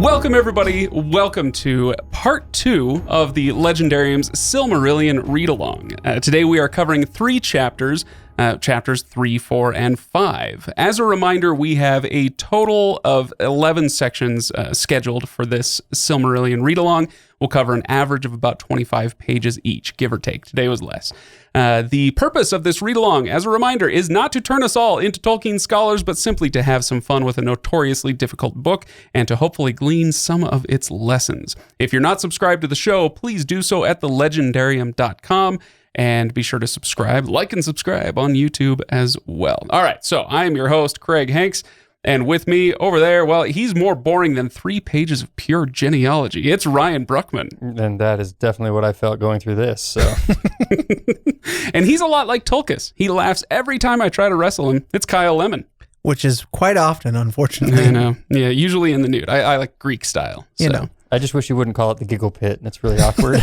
Welcome, everybody. Welcome to part 2 of the Legendarium's Silmarillion read-along. Today we are covering 3 chapters, chapters 3, 4, and 5. As a reminder, we have a total of 11 sections scheduled for this Silmarillion read-along. We'll cover an average of about 25 pages each, give or take. Today was less. The purpose of this read-along, as a reminder, is not to turn us all into Tolkien scholars, but simply to have some fun with a notoriously difficult book and to hopefully glean some of its lessons. If you're not subscribed to the show, please do so at thelegendarium.com. And be sure to subscribe, like and subscribe on YouTube as well. All right, so I am your host, Craig Hanks, and with me over there, well, he's more boring than 3 pages of pure genealogy. It's Ryan Bruckman. And that is definitely what I felt going through this, so. And he's a lot like Tulkas. He laughs every time I try to wrestle him. It's Kyle Lemon. Which is quite often, unfortunately. I know. Yeah, usually in the nude. I like Greek style. So. You know. I just wish you wouldn't call it the giggle pit. It's really awkward.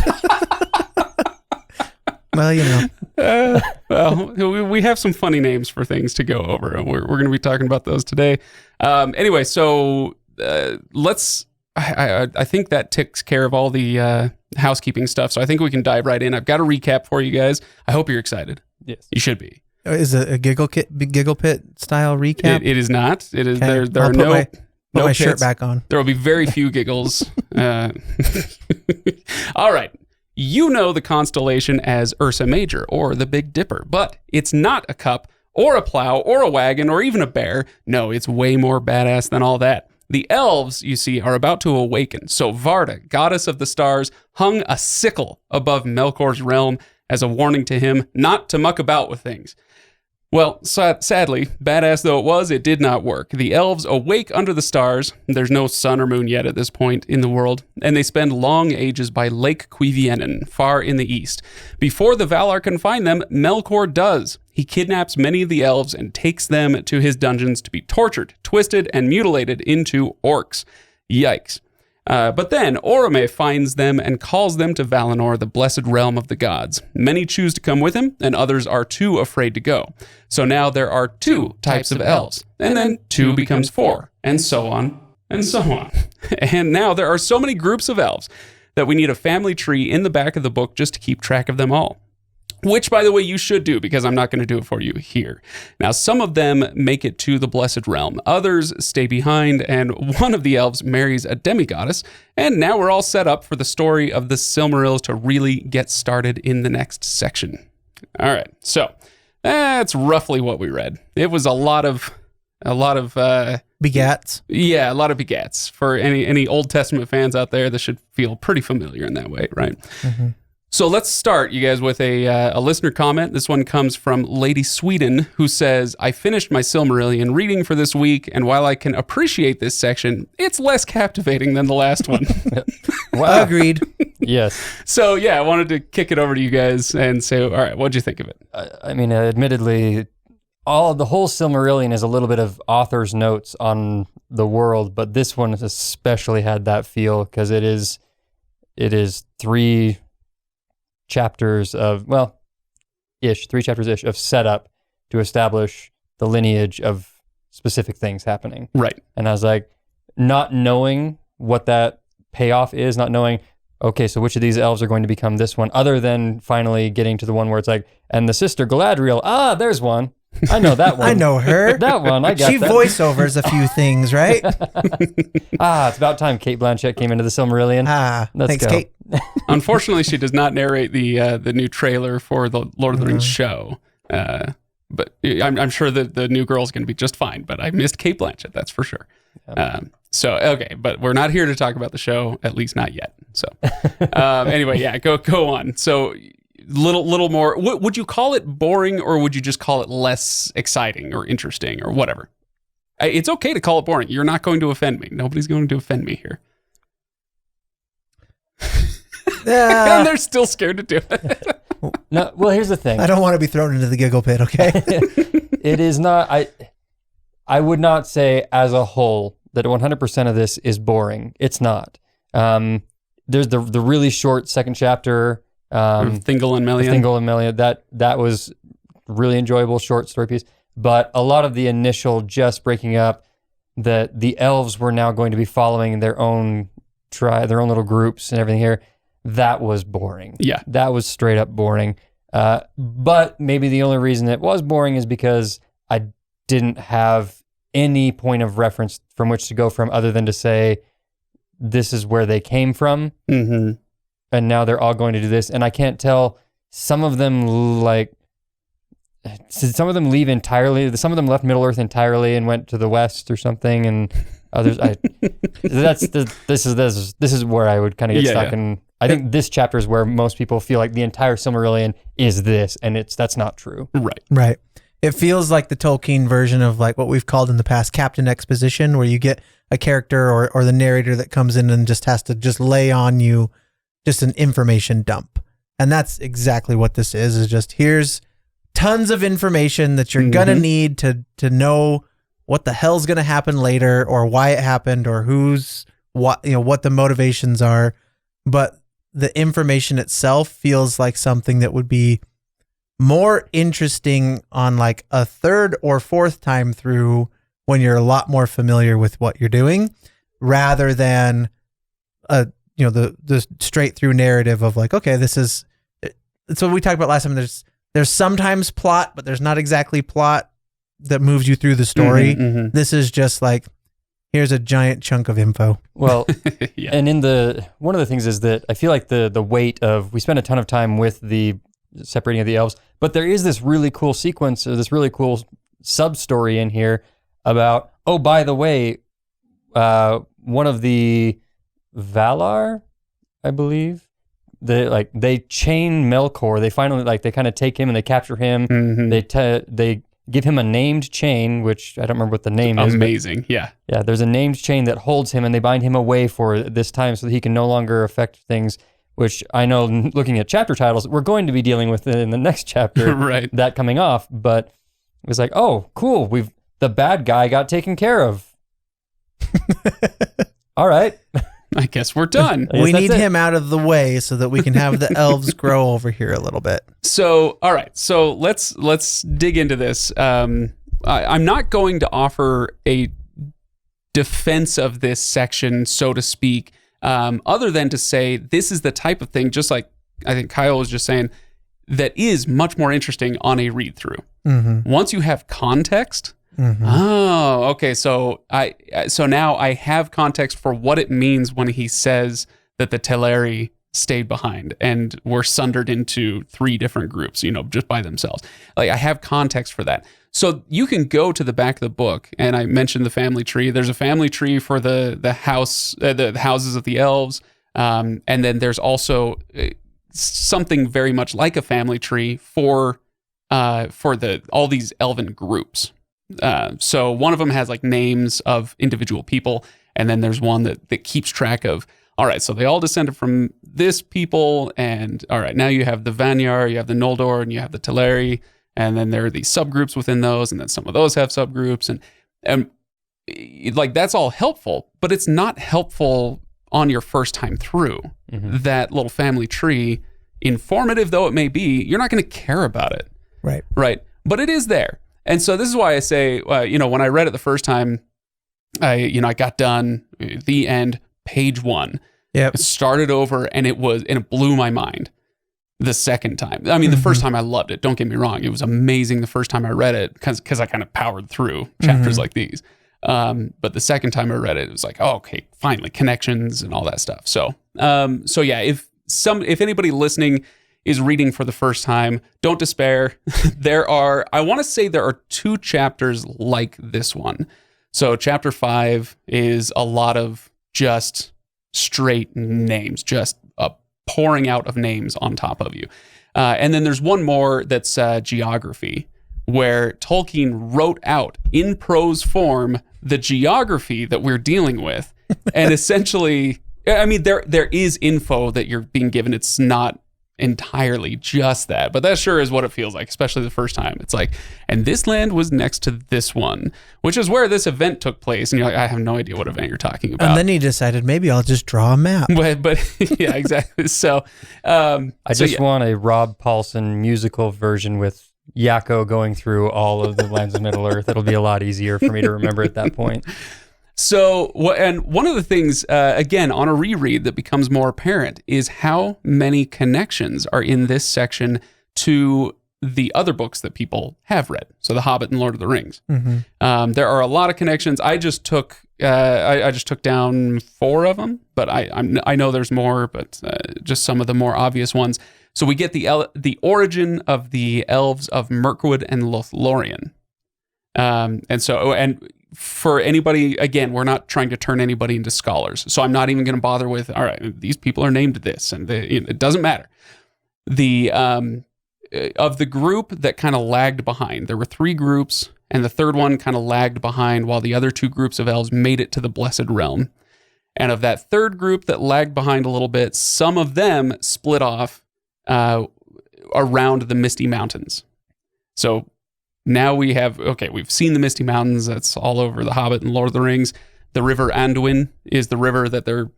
Well, you know. Well, we have some funny names for things to go over, and we're going to be talking about those today. Anyway, so let's. I think that takes care of all the housekeeping stuff. So I think we can dive right in. I've got a recap for you guys. I hope you're excited. Yes, you should be. Is it a giggle pit style recap? It is not. It is. Okay. There are no. Put my pits. shirt back on. There will be very few giggles. All right. You know the constellation as Ursa Major, or the Big Dipper, but it's not a cup, or a plow, or a wagon, or even a bear. No, it's way more badass than all that. The elves, you see, are about to awaken, so Varda, goddess of the stars, hung a sickle above Melkor's realm as a warning to him not to muck about with things. Well, sadly, badass though it was, it did not work. The elves awake under the stars. There's no sun or moon yet at this point in the world, and they spend long ages by Lake Cuivienen, far in the east. Before the Valar can find them, Melkor does. He kidnaps many of the elves and takes them to his dungeons to be tortured, twisted, and mutilated into orcs. Yikes. But then Orome finds them and calls them to Valinor, the blessed realm of the gods. Many choose to come with him, and others are too afraid to go. So now there are 2 types of elves, and then 2 becomes 4, and so on, and so on. And now there are so many groups of elves that we need a family tree in the back of the book just to keep track of them all. Which, by the way, you should do, because I'm not going to do it for you here. Now, some of them make it to the Blessed Realm. Others stay behind, and one of the elves marries a demigoddess. And now we're all set up for the story of the Silmarils to really get started in the next section. All right, so that's roughly what we read. It was a lot of begats. Yeah, a lot of begats. For any Old Testament fans out there, this should feel pretty familiar in that way, right? Mm-hmm. So let's start, you guys, with a listener comment. This one comes from Lady Sweden, who says, I finished my Silmarillion reading for this week, and while I can appreciate this section, it's less captivating than the last one. Wow. Agreed. Yes. So, yeah, I wanted to kick it over to you guys and say, all right, what'd you think of it? I mean, admittedly, the whole Silmarillion is a little bit of author's notes on the world, but this one especially had that feel, because it is 3 chapters of, 3 chapters-ish of setup to establish the lineage of specific things happening. Right. And I was like, not knowing what that payoff is, not knowing, okay, so which of these elves are going to become this one, other than finally getting to the one where it's like, and the sister Galadriel, there's one. I know that one. I know her. That one, I got She that. voiceovers a few things, right? It's about time Cate Blanchett came into the Silmarillion. Thanks, Kate. Unfortunately, she does not narrate the new trailer for the Lord of the Rings show. But I'm sure that the new girl's going to be just fine. But I missed Cate Blanchett, that's for sure. So, okay, but we're not here to talk about the show, at least not yet. So, anyway, yeah, go on. So, little more. Would you call it boring, or would you just call it less exciting or interesting or whatever? It's okay to call it boring. You're not going to offend me. Nobody's going to offend me here. And they're still scared to do it. No, well, here's the thing. I don't want to be thrown into the giggle pit, okay? It is not, I would not say as a whole that 100% of this is boring. It's not. There's the really short second chapter. Thingol and Melian. Thingol and Melian. That was really enjoyable short story piece. But a lot of the initial just breaking up, that the elves were now going to be following their own their own little groups and everything here. That was boring. Yeah. That was straight up boring. But maybe the only reason it was boring is because I didn't have any point of reference from which to go from other than to say, this is where they came from. Mm-hmm. And now they're all going to do this. And I can't tell, some of them leave entirely. Some of them left Middle Earth entirely and went to the West or something. And others, this is where I would kind of get stuck. Yeah. And I think this chapter is where most people feel like the entire Silmarillion is this, and that's not true. Right. It feels like the Tolkien version of like what we've called in the past Captain Exposition, where you get a character or the narrator that comes in and just has to just lay on you just an information dump. And that's exactly what this is just here's tons of information that you're going to need to know what the hell's going to happen later, or why it happened, or what the motivations are. But the information itself feels like something that would be more interesting on like a third or fourth time through, when you're a lot more familiar with what you're doing, rather than the straight through narrative of like, okay, this is, it's what we talked about last time. There's sometimes plot, but there's not exactly plot that moves you through the story. This is just like, here's a giant chunk of info. Well, yeah. And one of the things is that I feel like the weight of, we spend a ton of time with the separating of the elves, but there is this really cool sequence, or this really cool sub-story in here about, oh, by the way, one of the Valar, I believe, they chain Melkor. They finally, they kind of take him and they capture him. They give him a named chain, which I don't remember what the name is. Amazing, yeah. Yeah, there's a named chain that holds him, and they bind him away for this time so that he can no longer affect things, which I know, looking at chapter titles, we're going to be dealing with it in the next chapter, right? That coming off. But it was like, oh, cool, the bad guy got taken care of. All right. I guess we're done. We need him out of the way so that we can have the elves grow over here a little bit. So, all right. So let's dig into this. I'm not going to offer a defense of this section, so to speak, other than to say this is the type of thing, just like I think Kyle was just saying, that is much more interesting on a read through. Once you have context. Oh, okay. So now I have context for what it means when he says that the Teleri stayed behind and were sundered into 3 different groups, just by themselves. Like, I have context for that. So you can go to the back of the book, and I mentioned the family tree. There's a family tree for the houses of the elves, and then there's also something very much like a family tree for all these elven groups. So one of them has like names of individual people, and then there's one that keeps track of, all right, so they all descended from this people, and all right, now you have the Vanyar, you have the Noldor, and you have the Teleri, and then there are these subgroups within those, and then some of those have subgroups, and like, that's all helpful, but it's not helpful on your first time through. That little family tree, informative though it may be, you're not going to care about it. Right. But it is there. And so this is why I say, when I read it the first time, I got done, the end, page 1. Yep. It started over, and it blew my mind the second time. I mean, the first time I loved it. Don't get me wrong. It was amazing the first time I read it because I kind of powered through chapters like these. But the second time I read it, it was like, oh, okay, finally, connections and all that stuff. So yeah, if anybody listening is reading for the first time, don't despair. I want to say there are 2 chapters like this one. So chapter 5 is a lot of just straight names, just a pouring out of names on top of you. And then there's one more that's geography, where Tolkien wrote out in prose form the geography that we're dealing with. And essentially, I mean, there is info that you're being given. It's not entirely just that, but that sure is what it feels like, especially the first time. It's like, and this land was next to this one, which is where this event took place, and you're like, I have no idea what event you're talking about. And then he decided, maybe I'll just draw a map. But yeah, exactly. So I want a Rob Paulson musical version with Yakko going through all of the lands of Middle Earth. It'll be a lot easier for me to remember at that point. So, and one of the things, again, on a reread that becomes more apparent is how many connections are in this section to the other books that people have read. So The Hobbit and Lord of the Rings. Mm-hmm. There are a lot of connections. I just took down 4 of them, but I know there's more, but just some of the more obvious ones. So we get the origin of the elves of Mirkwood and Lothlorien. And for anybody, again, we're not trying to turn anybody into scholars. So I'm not even going to bother with, all right, these people are named this, and it doesn't matter. Of the group that kind of lagged behind, there were 3 groups, and the third one kind of lagged behind while the other 2 groups of elves made it to the Blessed Realm. And of that third group that lagged behind a little bit, some of them split off around the Misty Mountains. So now we've seen the Misty Mountains. That's all over The Hobbit and Lord of the Rings. The River Anduin is the river that they're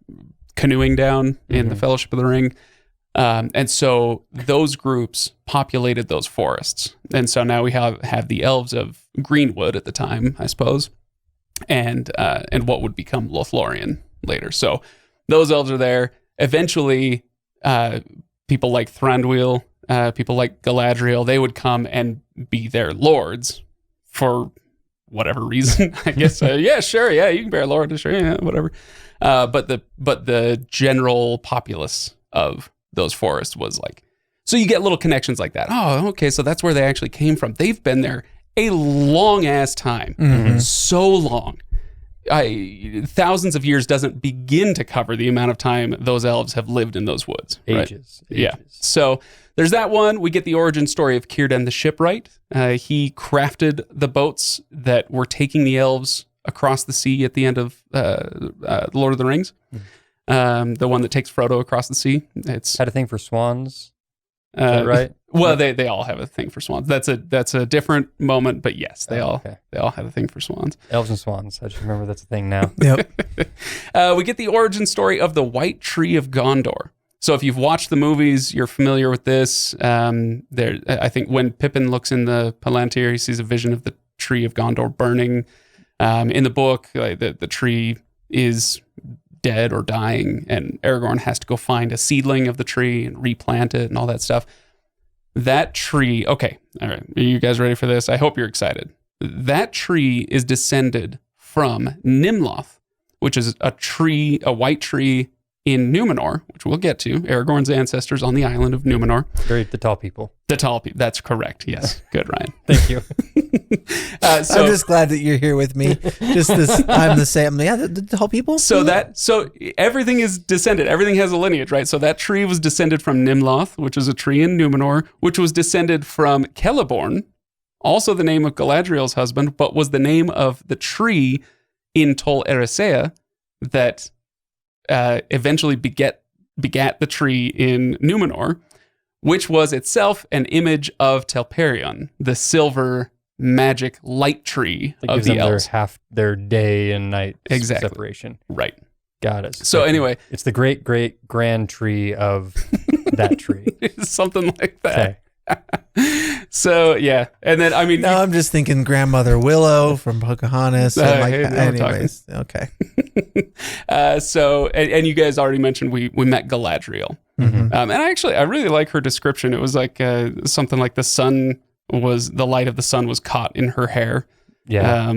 canoeing down in the Fellowship of the Ring. And so those groups populated those forests. And so now we have the elves of Greenwood at the time, I suppose, and what would become Lothlorien later. So those elves are there. Eventually, people like Thranduil, people like Galadriel, they would come and be their lords for whatever reason. I guess, yeah, sure, yeah, you can be a lord, sure, yeah, whatever. But the general populace of those forests was like, so you get little connections like that. Oh, okay, so that's where they actually came from. They've been there a long ass time, so long. Thousands of years doesn't begin to cover the amount of time those elves have lived in those woods. Ages. Yeah. So there's that one. We get the origin story of Círdan the Shipwright. He crafted the boats that were taking the elves across the sea at the end of Lord of the Rings. The one that takes Frodo across the sea. It's had a thing for swans. Is that right? Well, they all have a thing for swans. That's a different moment, but yes, they all have a thing for swans. Elves and swans. I just remember that's a thing now. Yep. We get the origin story of the White Tree of Gondor. So if you've watched the movies, you're familiar with this. I think when Pippin looks in the Palantir, he sees a vision of the Tree of Gondor burning. In the book, the tree is dead or dying, and Aragorn has to go find a seedling of the tree and replant it and all that stuff. That tree, okay, all right, are you guys ready for this? I hope you're excited. That tree is descended from Nimloth, which is a white tree in Numenor, which we'll get to. Aragorn's ancestors on the island of Numenor. The tall people. The tall people, that's correct, yes. Good, Ryan. Thank you. I'm just glad that you're here with me. I'm the same. Yeah, the tall people. So everything is descended. Everything has a lineage, right? So that tree was descended from Nimloth, which is a tree in Numenor, which was descended from Celeborn, also the name of Galadriel's husband, but was the name of the tree in Tol Eressëa that eventually begat the tree in Numenor, which was itself an image of Telperion, the silver magic light tree of the elves. Their day and night separation. Right. Got it. So anyway. It's the great, great grand tree of that tree. Something like that. Okay. So, yeah. And then, I mean. No, I'm just thinking Grandmother Willow from Pocahontas. Anyways. Okay. So, and you guys already mentioned we met Galadriel. Mm-hmm. And I really like her description. It was like something like the light of the sun was caught in her hair. Yeah.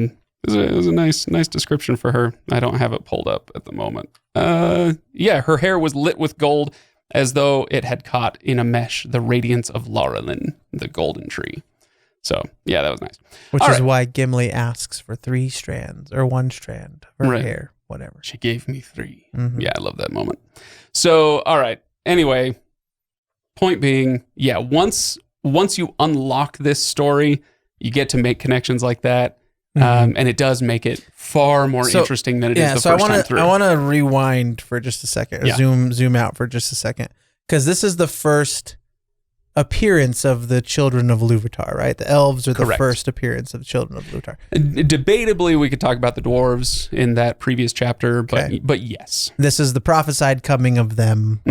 It was a nice description for her. I don't have it pulled up at the moment. Yeah, her hair was lit with gold as though it had caught in a mesh the radiance of Laurelin, the golden tree. So, yeah, that was nice. Which is why Gimli asks for 3 strands or 1 strand of her hair, whatever. She gave me 3. Mm-hmm. Yeah, I love that moment. So, all right. Anyway, point being, yeah, once you unlock this story, you get to make connections like that. And it does make it far more interesting than it is the first time through. I want to rewind for just a second, or zoom out for just a second, because this is the first appearance of the children of Ilúvatar, right? The elves are the first appearance of the children of Ilúvatar. Debatably, we could talk about the dwarves in that previous chapter, but yes. This is the prophesied coming of them,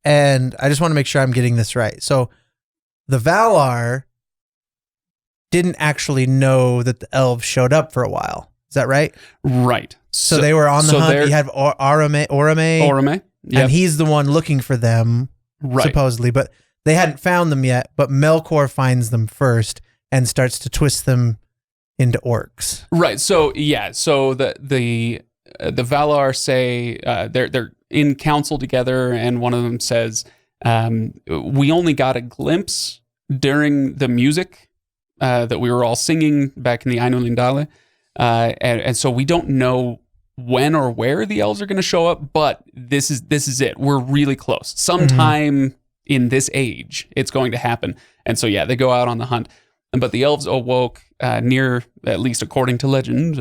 and I just want to make sure I'm getting this right. So the Valar didn't actually know that the elves showed up for a while. Is that right? Right. So they were on the hunt. You had Orome, yep. and he's the one looking for them, supposedly, but they hadn't found them yet. But Melkor finds them first and starts to twist them into orcs. Right. So So the Valar say they're in council together, and one of them says, "We only got a glimpse during the music that we were all singing back in the Ainulindale, and so we don't know when or where the elves are going to show up. But this is it. We're really close. Sometime in this age, it's going to happen." And so they go out on the hunt. But the elves awoke near, at least according to legend,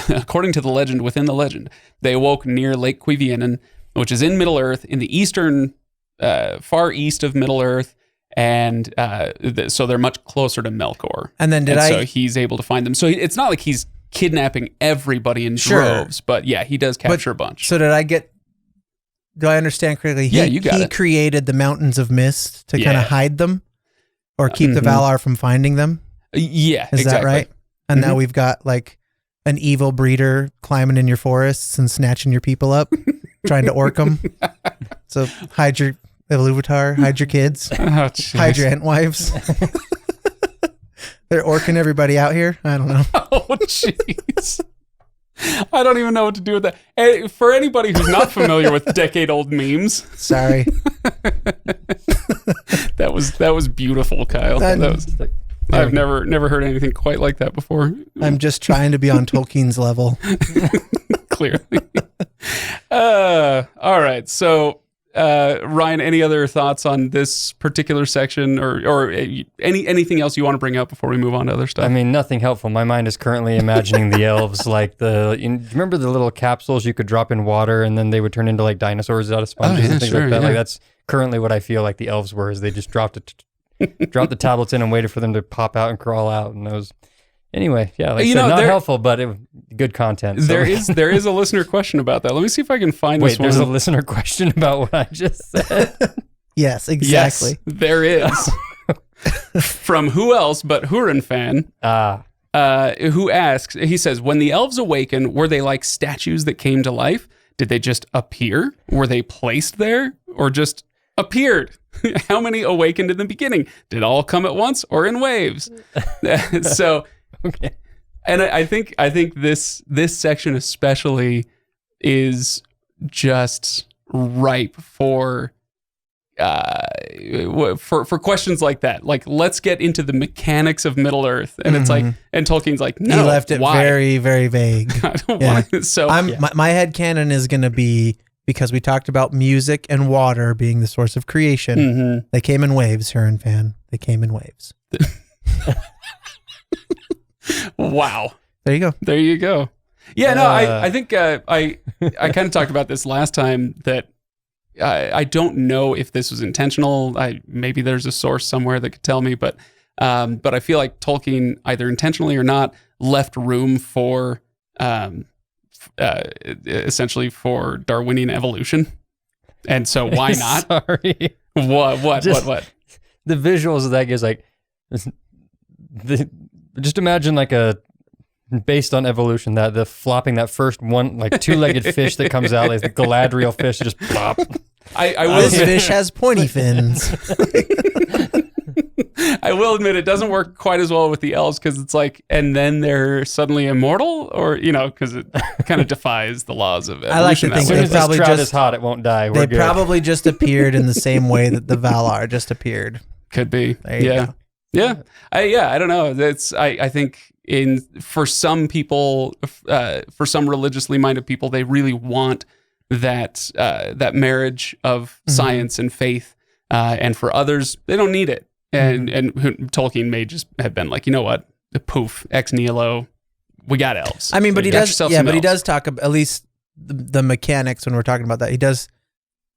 according to the legend within the legend, they awoke near Lake Cuiviénen, which is in Middle-earth, in the eastern, far east of Middle-earth, and so they're much closer to Melkor. And then so he's able to find them. So it's not like he's kidnapping everybody in droves, but he does capture a bunch. So do I understand correctly? You got it. He created the Mountains of Mist to kind of hide them? Or keep the Valar from finding them? Yeah, Is that right? And now we've got like an evil breeder climbing in your forests and snatching your people up, trying to orc them. So hide your Iluvatar, hide your kids, hide your ant wives. They're orcing everybody out here? I don't know. Oh, jeez. I don't even know what to do with that. Hey, for anybody who's not familiar with decade-old memes. Sorry. That was beautiful, Kyle. I've never heard anything quite like that before. I'm just trying to be on Tolkien's level. Clearly. All right. So, Ryan, any other thoughts on this particular section, or anything else you want to bring up before we move on to other stuff? I mean, nothing helpful. My mind is currently imagining the elves like remember the little capsules you could drop in water and then they would turn into like dinosaurs out of sponges and things like that. Like that's currently what I feel like the elves were, is they just dropped the tablets in and waited for them to pop out and crawl out. And those, anyway, like I said, not helpful, but good content. So. There is a listener question about that. Let me see if I can find this one. Wait, there's a listener question about what I just said? Yes, exactly. Yes, there is. From who else but Huron fan, who asks, he says, when the elves awaken, were they like statues that came to life? Did they just appear? Were they placed there? Or just appeared? How many awakened in the beginning? Did all come at once or in waves? So, okay. And I think this section especially is just ripe for questions like that. Like, let's get into the mechanics of Middle Earth, and it's like, and Tolkien's like, no, he left it very, very vague. I don't want it. So my headcanon is going to be, because we talked about music and water being the source of creation. They came in waves, Huron fan. They came in waves. Wow. There you go. Yeah, no, I think I kind of talked about this last time, that I don't know if this was intentional. Maybe there's a source somewhere that could tell me, but I feel like Tolkien, either intentionally or not, left room for essentially for Darwinian evolution. And so why not? Sorry. What? The visuals of that gives like just imagine like based on evolution, that the flopping that first one, like two-legged fish that comes out, like the Galadriel fish, just plop. This fish has pointy fins. I will admit it doesn't work quite as well with the elves, because it's like, and then they're suddenly immortal, or because it kind of defies the laws of evolution. I like to think As soon they as this probably trout just is hot, it won't die. They probably just appeared in the same way that the Valar just appeared. Could be. There you go. Yeah. I don't know. I think for some people, for some religiously minded people, they really want that marriage of science and faith, and for others, they don't need it. And Tolkien may just have been like, you know what, poof, ex nihilo, we got elves. I mean, but he does, but elves. he does talk about, at least the mechanics when we're talking about that. He does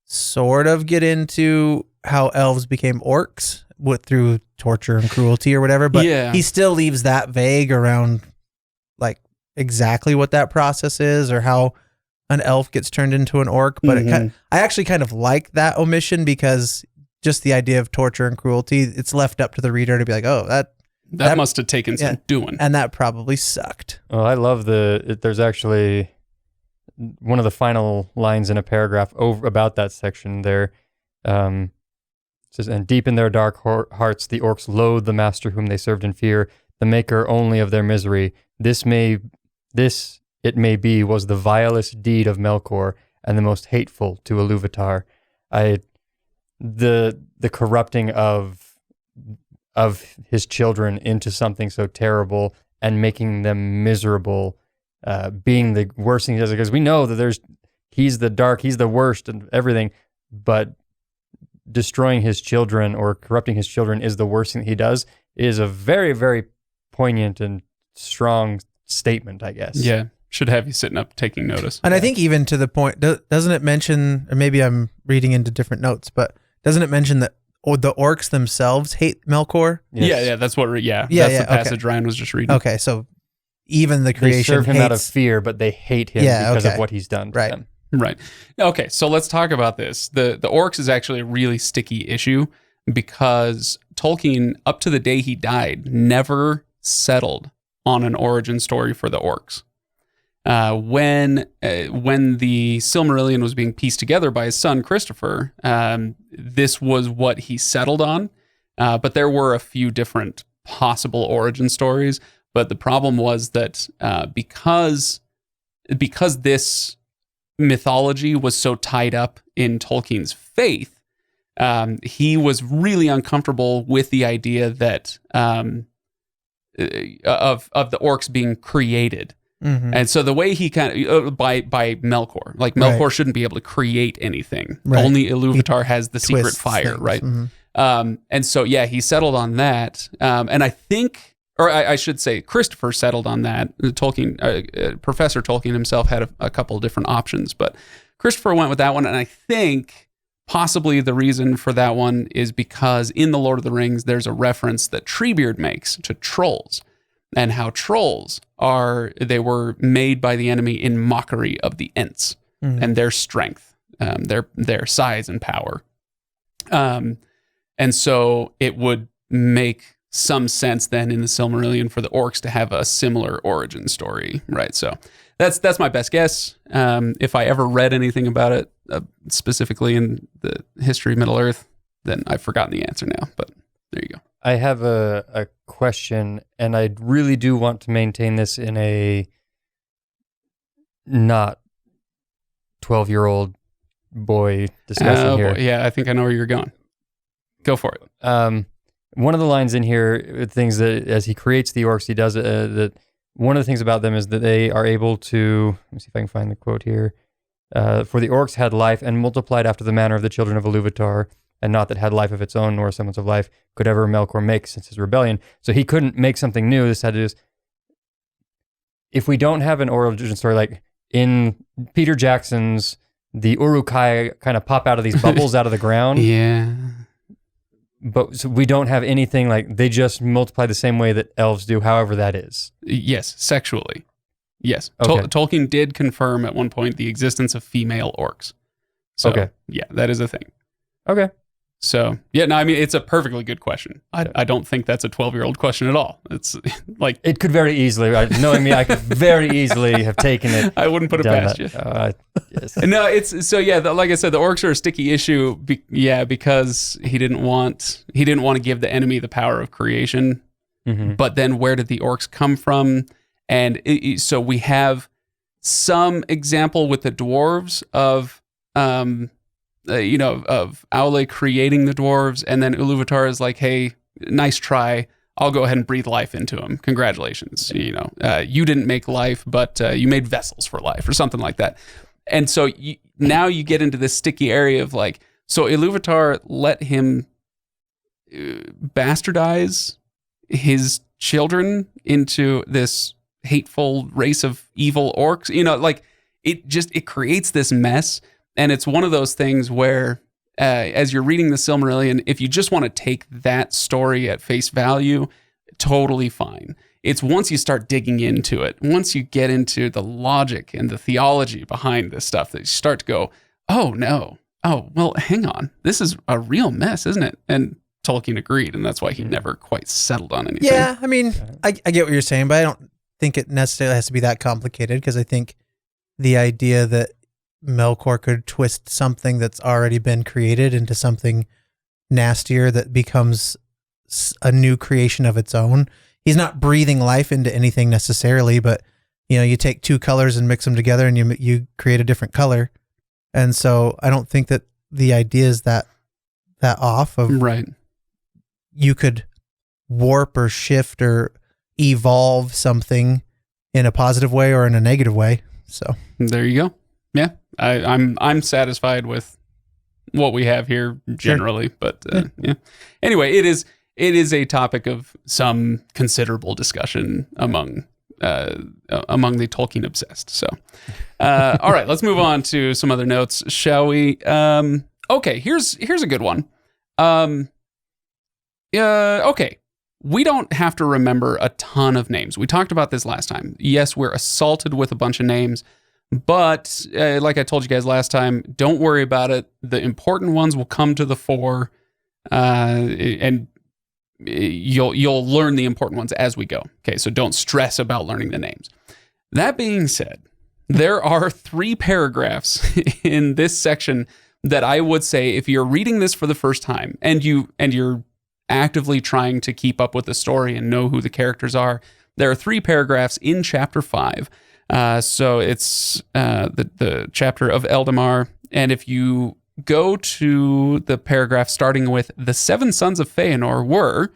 sort of get into how elves became orcs through torture and cruelty or whatever, but he still leaves that vague around like exactly what that process is or how an elf gets turned into an orc. But I actually kind of like that omission, because just the idea of torture and cruelty, it's left up to the reader to be like, oh, That must have taken some doing. And that probably sucked. Well, I love there's actually one of the final lines in a paragraph over about that section there. It says, and deep in their dark hearts, the orcs loathe the master whom they served in fear, the maker only of their misery. This, it may be, was the vilest deed of Melkor and the most hateful to Iluvatar. The corrupting of his children into something so terrible and making them miserable, being the worst thing he does, because we know that he's the worst and everything, but destroying his children or corrupting his children is the worst thing he does is a very, very poignant and strong statement, I guess. Yeah. Should have you sitting up taking notice. And I think even to the point, doesn't it mention, or maybe I'm reading into different notes, but doesn't it mention that the orcs themselves hate Melkor? Yes. Yeah, that's what, that's the passage Ryan was just reading. Okay, so even the creation they serve him out of fear, but they hate him because of what he's done to them. Right. Okay, so let's talk about this. The orcs is actually a really sticky issue because Tolkien, up to the day he died, never settled on an origin story for the orcs. When the Silmarillion was being pieced together by his son Christopher, this was what he settled on. But there were a few different possible origin stories. But the problem was that because this mythology was so tied up in Tolkien's faith, he was really uncomfortable with the idea that of the orcs being created. Mm-hmm. And so the way he kind of by Melkor, like Melkor shouldn't be able to create anything. Right. Only Iluvatar has the secret fire, things. Right? Mm-hmm. And so he settled on that. And I think, or I should say, Christopher settled on that. Tolkien, Professor Tolkien himself had a couple of different options, but Christopher went with that one. And I think possibly the reason for that one is because in the Lord of the Rings, there's a reference that Treebeard makes to trolls. And how trolls they were made by the enemy in mockery of the Ents and their strength, their size and power. And so it would make some sense then in the Silmarillion for the orcs to have a similar origin story, right? So that's my best guess. If I ever read anything about it, specifically in the history of Middle-earth, then I've forgotten the answer now, but there you go. I have a question, and I really do want to maintain this in a not 12-year-old boy discussion here. Boy. Yeah, I think I know where you're going. Go for it. One of the lines in here, things that as he creates the orcs, he does that. One of the things about them is that they are able to. Let me see if I can find the quote here. For the orcs had life and multiplied after the manner of the children of Iluvatar, and not that had life of its own, nor semblance of life could ever Melkor make since his rebellion. So he couldn't make something new. This had to just, if we don't have an origin story, like in Peter Jackson's, the Uruk-hai kind of pop out of these bubbles out of the ground. Yeah. But so we don't have anything like, they just multiply the same way that elves do, however that is. Yes, sexually. Yes. Okay. Tolkien did confirm at one point the existence of female orcs. So, yeah, that is a thing. Okay. So, yeah, no, I mean, it's a perfectly good question. I don't think that's a 12-year-old question at all. It's like... It could very easily, knowing me, I could very easily have taken it. I wouldn't put it past you. Yes. No, it's... So, yeah, like I said, the orcs are a sticky issue, because he didn't want to give the enemy the power of creation. Mm-hmm. But then where did the orcs come from? And so we have some example with the dwarves of... of Aule creating the dwarves, and then Iluvatar is like, hey, nice try. I'll go ahead and breathe life into him. Congratulations. You didn't make life, but you made vessels for life or something like that. And so now you get into this sticky area of like, so Iluvatar let him bastardize his children into this hateful race of evil orcs. It creates this mess. And it's one of those things where, as you're reading the Silmarillion, if you just want to take that story at face value, totally fine. It's once you start digging into it, once you get into the logic and the theology behind this stuff, that you start to go, oh, no. Oh, well, hang on. This is a real mess, isn't it? And Tolkien agreed, and that's why he never quite settled on anything. Yeah, I mean, I get what you're saying, but I don't think it necessarily has to be that complicated, because I think the idea that Melkor could twist something that's already been created into something nastier that becomes a new creation of its own. He's not breathing life into anything necessarily, but you take two colors and mix them together and you create a different color. And so I don't think that the idea is that off of right. You could warp or shift or evolve something in a positive way or in a negative way. So there you go. Yeah, I'm satisfied with what we have here generally, but yeah. Anyway, it is a topic of some considerable discussion among the Tolkien obsessed. So, all right, let's move on to some other notes, shall we? Okay, here's a good one. Okay. We don't have to remember a ton of names. We talked about this last time. Yes, we're assaulted with a bunch of names, but like I told you guys last time, don't worry about it. The important ones will come to the fore, and you'll learn the important ones as we go. Okay, so don't stress about learning the names. That being said, there are 3 paragraphs in this section that I would say, if you're reading this for the first time and you're actively trying to keep up with the story and know who the characters are, there are 3 paragraphs in chapter 5. So it's the chapter of Eldamar, and if you go to the paragraph starting with the 7 sons of Feanor were,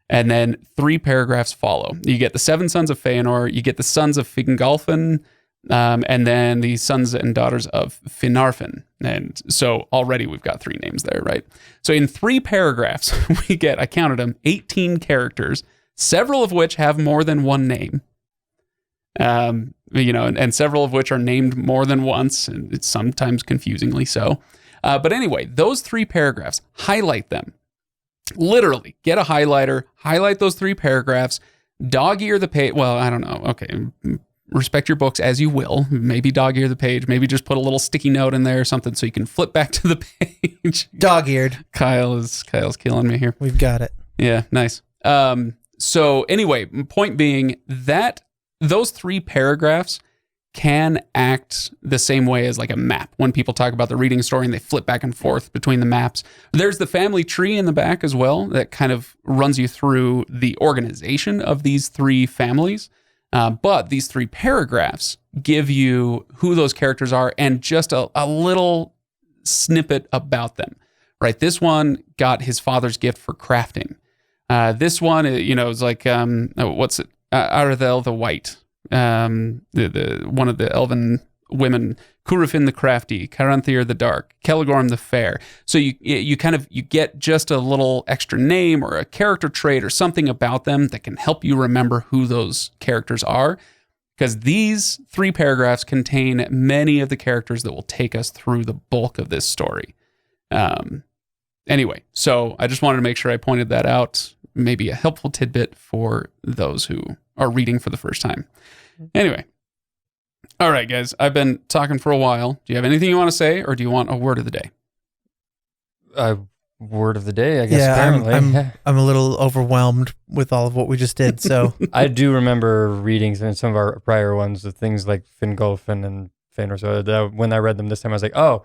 and then 3 paragraphs follow. You get the 7 sons of Feanor, you get the sons of Fingolfin, and then the sons and daughters of Finarfin. And so already we've got 3 names there, right? So in 3 paragraphs, we get, I counted them, 18 characters, several of which have more than one name. And several of which are named more than once, and it's sometimes confusingly so. But anyway, those 3 paragraphs, highlight them. Literally, get a highlighter, highlight those 3 paragraphs, dog-ear the page. Well, I don't know. Okay, respect your books as you will. Maybe dog-ear the page. Maybe just put a little sticky note in there or something so you can flip back to the page. Dog-eared. Kyle's killing me here. We've got it. Yeah, nice. So anyway, point being that those 3 paragraphs can act the same way as like a map. When people talk about the reading story and they flip back and forth between the maps, there's the family tree in the back as well that kind of runs you through the organization of these 3 families. But these 3 paragraphs give you who those characters are and just a little snippet about them, right? This one got his father's gift for crafting. This one, is like, what's it? Aradel the White, the one of the Elven women, Curufin the Crafty, Caranthir the Dark, Celegorm the Fair. So you get just a little extra name or a character trait or something about them that can help you remember who those characters are, because these 3 paragraphs contain many of the characters that will take us through the bulk of this story. Anyway, so I just wanted to make sure I pointed that out. Maybe a helpful tidbit for those who are reading for the first time. Anyway. All right, guys. I've been talking for a while. Do you have anything you want to say, or do you want a word of the day? Word of the day, I guess. Yeah, apparently. I'm a little overwhelmed with all of what we just did. So I do remember reading some of our prior ones, the things like Fingolfin and Feanor. So when I read them this time, I was like, oh,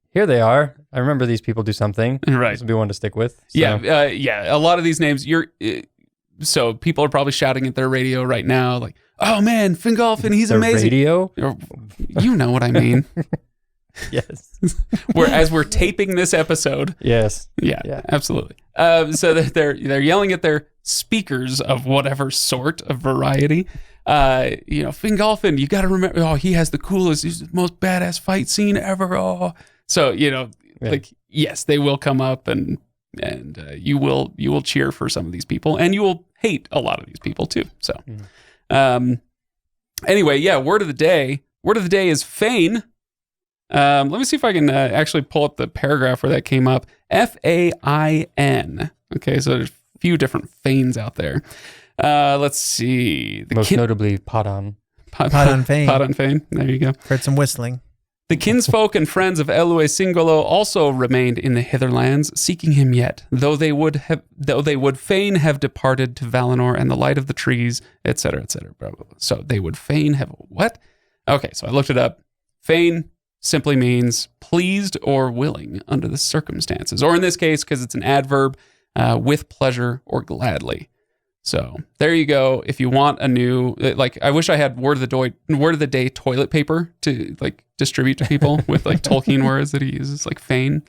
here they are. I remember these people do something. Right. This will be one to stick with. So. Yeah. A lot of these names, so people are probably shouting at their radio right now, like, "Oh man, Fingolfin, he's amazing." Radio? You know what I mean? Yes. As we're taping this episode. Yes. Yeah. Absolutely. So they're yelling at their speakers of whatever sort of variety. Fingolfin, you got to remember. Oh, he has he's the most badass fight scene ever. Oh. So, like, yes, they will come up and you will cheer for some of these people, and you will hate a lot of these people too. So, anyway, yeah, word of the day. Word of the day is Feign. Let me see if I can actually pull up the paragraph where that came up. F-A-I-N. Okay, so there's a few different Feigns out there. Let's see. Most notably, Podon. Podon Feign. Podon Feign. There you go. Heard some whistling. The kinsfolk and friends of Elue Singolo also remained in the Hitherlands, seeking him yet, though they would fain have departed to Valinor and the light of the trees, etc., etc. Blah, blah, blah. So they would fain have what? Okay, so I looked it up. Fain simply means pleased or willing under the circumstances, or in this case, because it's an adverb, with pleasure or gladly. So there you go. If you want a new, like, I wish I had word of the day toilet paper to like distribute to people with like Tolkien words that he uses, like fain.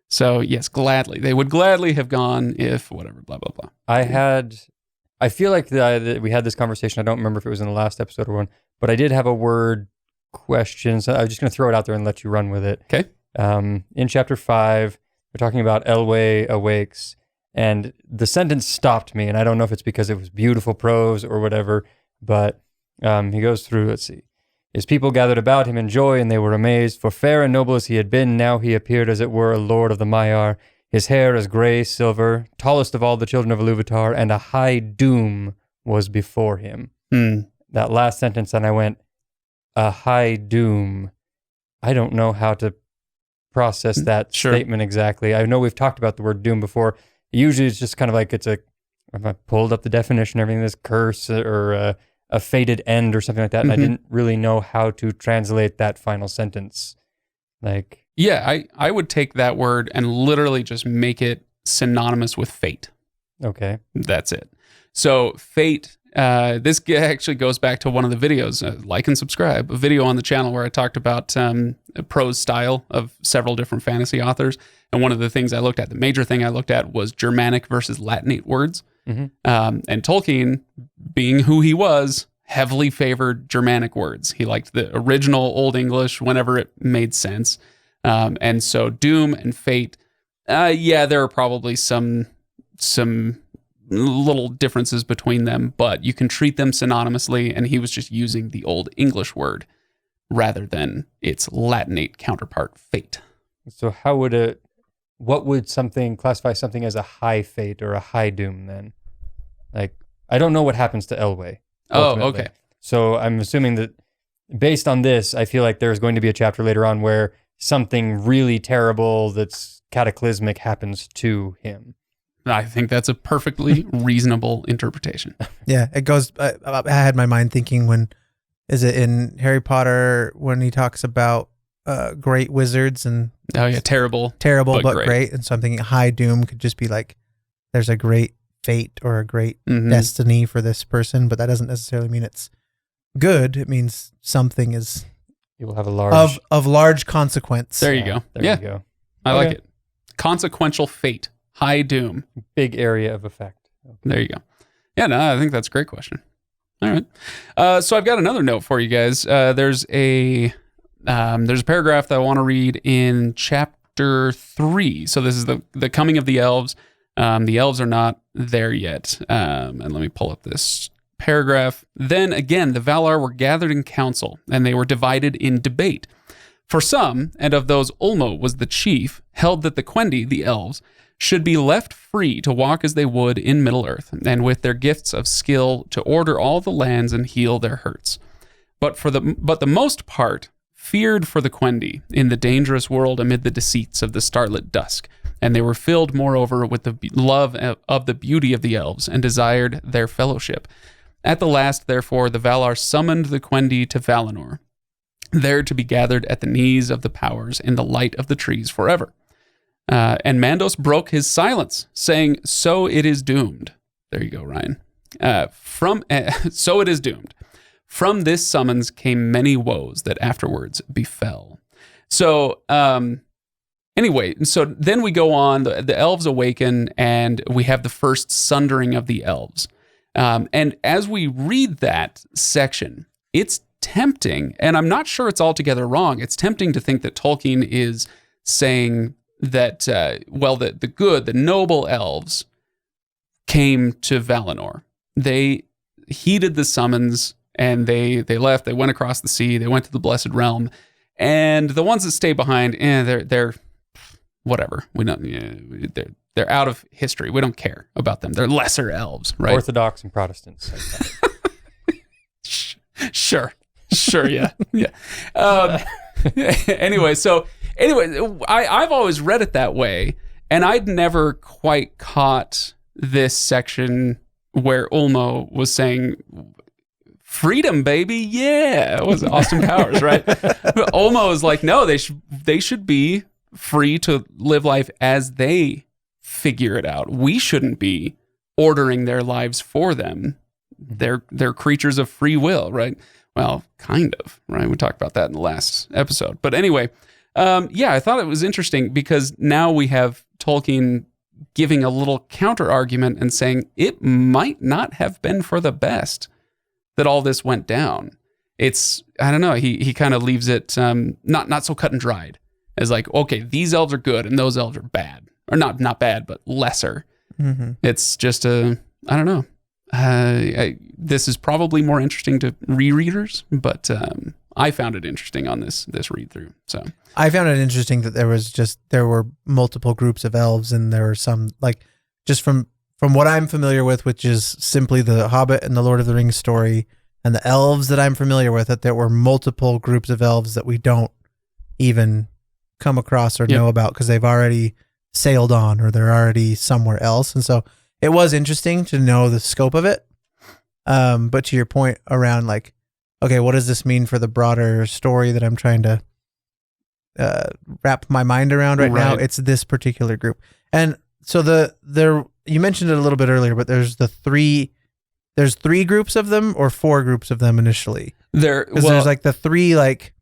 So yes, gladly. They would gladly have gone if whatever, blah, blah, blah. I feel like that we had this conversation. I don't remember if it was in the last episode or one, but I did have a word question. So I'm just going to throw it out there and let you run with it. Okay. In chapter 5, we're talking about Elwë awakes. And the sentence stopped me, and I don't know if it's because it was beautiful prose or whatever, but he goes through, let's see. His people gathered about him in joy, and they were amazed, for fair and noble as he had been, now he appeared as it were a lord of the Maiar, his hair as grey silver, tallest of all the children of Ilúvatar, and a high doom was before him. That last sentence, and I went, a high doom. I don't know how to process that statement exactly. I know we've talked about the word doom before. Usually it's just kind of like if I pulled up the definition, everything, this curse or a fated end or something like that, and I didn't really know how to translate that final sentence. Like, yeah, I would take that word and literally just make it synonymous with fate. Okay. That's it. So fate, this actually goes back to one of the videos, like and subscribe, a video on the channel where I talked about prose style of several different fantasy authors. And one of the things I looked at, the major thing I looked at was Germanic versus Latinate words. And Tolkien, being who he was, heavily favored Germanic words. He liked the original Old English whenever it made sense. And so doom and fate, there are probably some little differences between them, but you can treat them synonymously, and he was just using the Old English word rather than its Latinate counterpart, fate. So what would classify something as a high fate or a high doom then? Like, I don't know what happens to Elwë. Oh, okay. So I'm assuming that based on this, I feel like there's going to be a chapter later on where something really terrible that's cataclysmic happens to him. I think that's a perfectly reasonable interpretation. Yeah, it goes. I had my mind thinking is it in Harry Potter when he talks about great wizards and terrible but great. And so I'm thinking high doom could just be like there's a great fate or a great destiny for this person, but that doesn't necessarily mean it's good. It means something is. You will have a large of large consequence. There you go. There you go. I like it. Consequential fate. High doom. Big area of effect. Okay. There you go. Yeah, no, I think that's a great question. All right. So I've got another note for you guys. There's a paragraph that I want to read in chapter 3. So this is the coming of the elves. The elves are not there yet. And let me pull up this paragraph. Then again, the Valar were gathered in council, and they were divided in debate. For some, and of those Ulmo was the chief, held that the Quendi, the elves, should be left free to walk as they would in Middle-earth, and with their gifts of skill to order all the lands and heal their hurts. But the most part feared for the Quendi in the dangerous world amid the deceits of the starlit dusk, and they were filled moreover with the love of the beauty of the elves, and desired their fellowship. At the last, therefore, the Valar summoned the Quendi to Valinor, there to be gathered at the knees of the powers in the light of the trees forever. And Mandos broke his silence, saying, "So it is doomed." There you go, Ryan. So it is doomed. From this summons came many woes that afterwards befell. So, anyway, so then we go on, the elves awaken, and we have the first sundering of the elves. And as we read that section, it's tempting, and I'm not sure it's altogether wrong. It's tempting to think that Tolkien is saying that, the good, the noble elves came to Valinor. They heeded the summons, and they left. They went across the sea. They went to the Blessed Realm. And the ones that stay behind, they're whatever. We don't. They're out of history. We don't care about them. They're lesser elves, right? Orthodox and Protestants. Sure, yeah. Anyway, I've always read it that way, and I'd never quite caught this section where Ulmo was saying, freedom, baby, yeah. It was Austin Powers, right? But Ulmo is like, no, they should be free to live life as they figure it out. We shouldn't be ordering their lives for them. They're creatures of free will, right? Well, kind of, right? We talked about that in the last episode. But anyway, I thought it was interesting because now we have Tolkien giving a little counter argument and saying it might not have been for the best that all this went down. It's, I don't know, he kind of leaves it not so cut and dried as like, okay, these elves are good and those elves are bad. Or not bad, but lesser. Mm-hmm. It's just I don't know. This is probably more interesting to rereaders, but I found it interesting on this read through. So I found it interesting that there were multiple groups of elves, and there were some, like, just from what I'm familiar with, which is simply the Hobbit and the Lord of the Rings story, and the elves that I'm familiar with, that there were multiple groups of elves that we don't even come across or know about because they've already sailed on or they're already somewhere else. And so it was interesting to know the scope of it. But to your point around, like, okay, what does this mean for the broader story that I'm trying to wrap my mind around right now? It's this particular group. And so you mentioned it a little bit earlier, but there's three groups of them or four groups of them initially. There's like the three, like,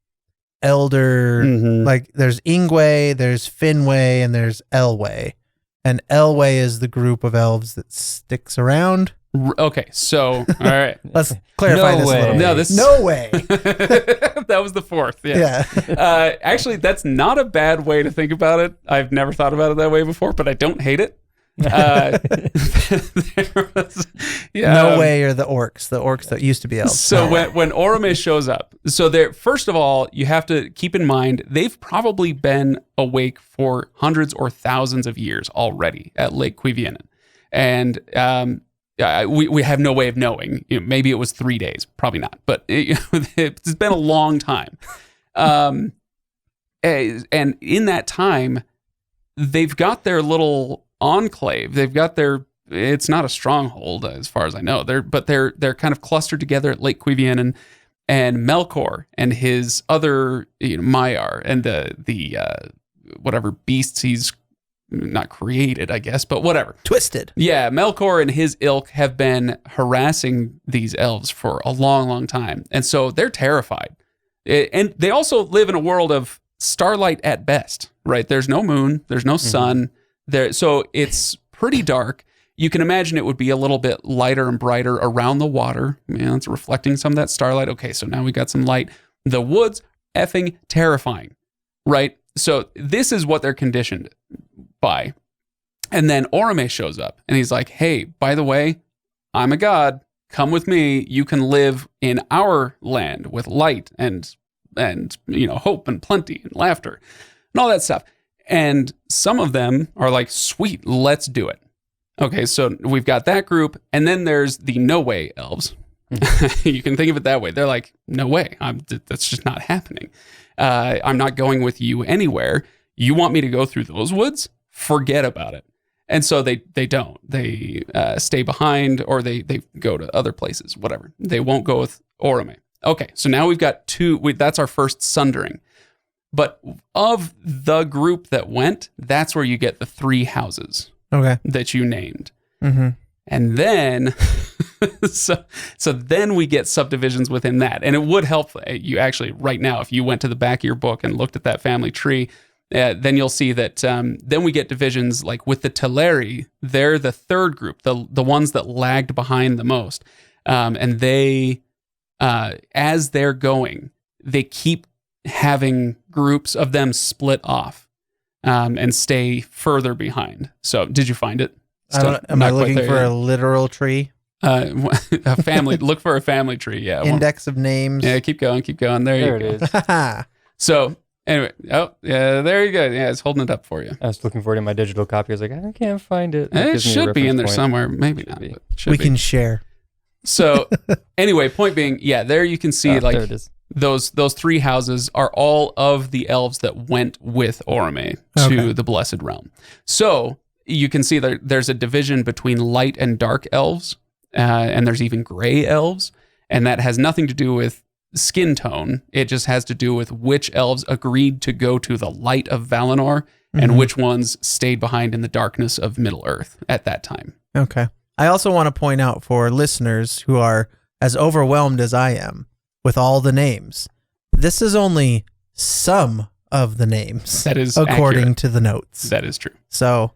elder, like there's Ingwe, there's Finwë, and there's Elwë. And Elwë is the group of elves that sticks around. Okay, so all right, let's clarify this a little bit. No way. That was the fourth. Yeah. Actually, that's not a bad way to think about it. I've never thought about it that way before, but I don't hate it. No way are the orcs that used to be elves. So when Orome shows up, so there, first of all, you have to keep in mind they've probably been awake for hundreds or thousands of years already at Lake Cuiviénen, and we have no way of knowing. Maybe it was 3 days, probably not, but it's been a long time. And in that time, they've got their little enclave. They've got it's not a stronghold as far as I know. They're kind of clustered together at Lake Cuiviénen, and Melkor and his other Maiar and the whatever beasts he's not created, I guess, but whatever. Twisted. Yeah, Melkor and his ilk have been harassing these elves for a long, long time. And so they're terrified. And they also live in a world of starlight at best, right? There's no moon, there's no sun. So it's pretty dark. You can imagine it would be a little bit lighter and brighter around the water. It's reflecting some of that starlight. Okay, so now we got some light. The woods, effing terrifying, right? So this is what they're conditioned by. And then Orome shows up and he's like, hey, by the way, I'm a god. Come with me. You can live in our land with light and hope and plenty and laughter and all that stuff. And some of them are like, sweet, let's do it. Okay, so we've got that group. And then there's the no way elves. You can think of it that way. They're like, no way. That's just not happening. I'm not going with you anywhere. You want me to go through those woods? Forget about it. And so they don't. They stay behind, or they go to other places, whatever. They won't go with Orome. Okay, so now we've got that's our first Sundering. But of the group that went, that's where you get the 3 houses that you named. Mm-hmm. And then, so then we get subdivisions within that. And it would help you actually right now, if you went to the back of your book and looked at that family tree, then you'll see that then we get divisions like with the Teleri. They're the 3rd group, the ones that lagged behind the most. And they, as they're going, they keep having groups of them split off and stay further behind. So did you find it? Am I looking for a literal tree? A family. Look for a family tree. Yeah. Index of names. Yeah. Keep going. There you go. It is. So anyway, there you go. Yeah, it's holding it up for you. I was looking for it in my digital copy. I was like, I can't find it. It should be in there somewhere. Maybe not. We can share. So anyway, point being, there you can see there it is. those three houses are all of the elves that went with Orome to the Blessed Realm. So you can see that there's a division between light and dark elves, and there's even gray elves, and that has nothing to do with skin tone. It just has to do with which elves agreed to go to the light of Valinor and which ones stayed behind in the darkness of Middle-earth at that time. Okay. I also want to point out for listeners who are as overwhelmed as I am with all the names, this is only some of the names. That is according accurate. to the notes. That is true. So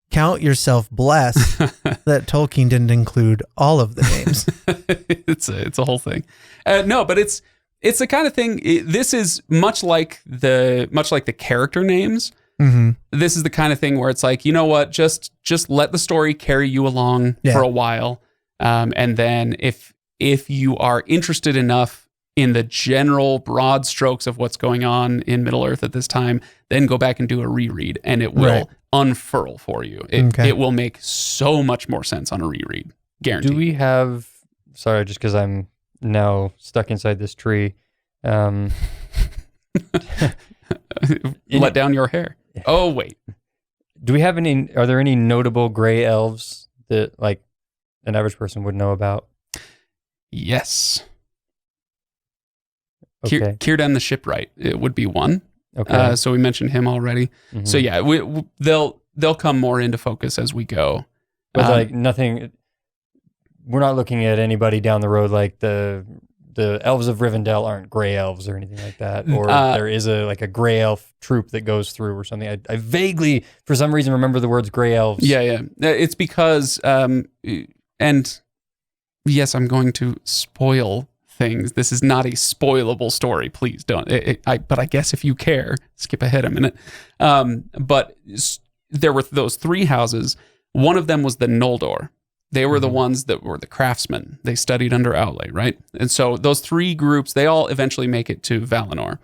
count yourself blessed that Tolkien didn't include all of the names. It's a whole thing. No, but it's the kind of thing. This is much like the character names. Mm-hmm. This is the kind of thing where it's like, you know what, just let the story carry you along for a while, and then if you are interested enough in the general broad strokes of what's going on in Middle-earth at this time, then go back and do a reread, and it will unfurl for you. It will make so much more sense on a reread. Guaranteed. Do we have? Sorry, just because I'm now stuck inside this tree. Let down your hair. Oh wait. Do we have any? Are there any notable gray elves that like an average person would know about? Yes. Okay. Círdan the Shipwright, it would be one. Okay. So we mentioned him already. Mm-hmm. So yeah, they'll come more into focus as we go. But like nothing. We're not looking at anybody down the road like the elves of Rivendell aren't gray elves or anything like that, or there is a gray elf troop that goes through or something. I vaguely, for some reason, remember the words gray elves. Yeah. It's because, and yes, I'm going to spoil things. This is not a spoilable story. Please don't. But I guess if you care, skip ahead a minute. But there were those three houses. One of them was the Noldor. They were the ones that were the craftsmen. They studied under Aule, right? And so those three groups, they all eventually make it to Valinor.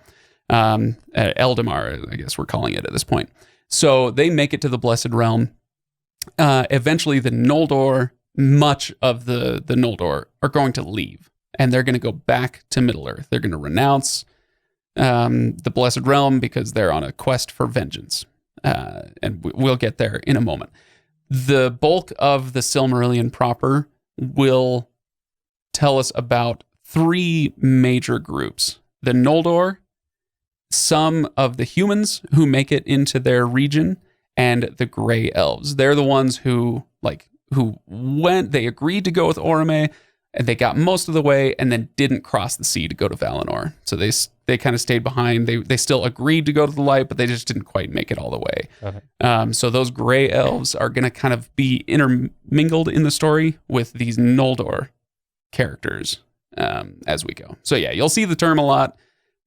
Eldamar, I guess we're calling it at this point. So they make it to the Blessed Realm. Eventually the Noldor, much of the Noldor are going to leave. And they're going to go back to Middle-earth. They're going to renounce the Blessed Realm because they're on a quest for vengeance. And we'll get there in a moment. The bulk of the Silmarillion proper will tell us about three major groups. The Noldor, some of the humans who make it into their region, and the Grey Elves. They're the ones who went, they agreed to go with Orome, and they got most of the way and then didn't cross the sea to go to Valinor. So they kind of stayed behind. They still agreed to go to the light, but they just didn't quite make it all the way. Okay. So those gray elves are going to kind of be intermingled in the story with these Noldor characters as we go. So yeah, you'll see the term a lot.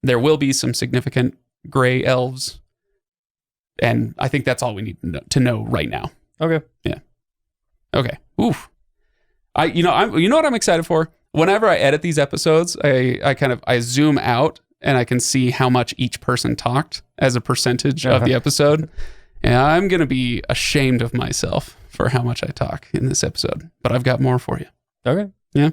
There will be some significant gray elves. And I think that's all we need to know right now. Okay. Yeah. Okay. Oof. You know what I'm excited for? Whenever I edit these episodes, I zoom out and I can see how much each person talked as a percentage of the episode. And I'm going to be ashamed of myself for how much I talk in this episode, but I've got more for you. Okay. Yeah.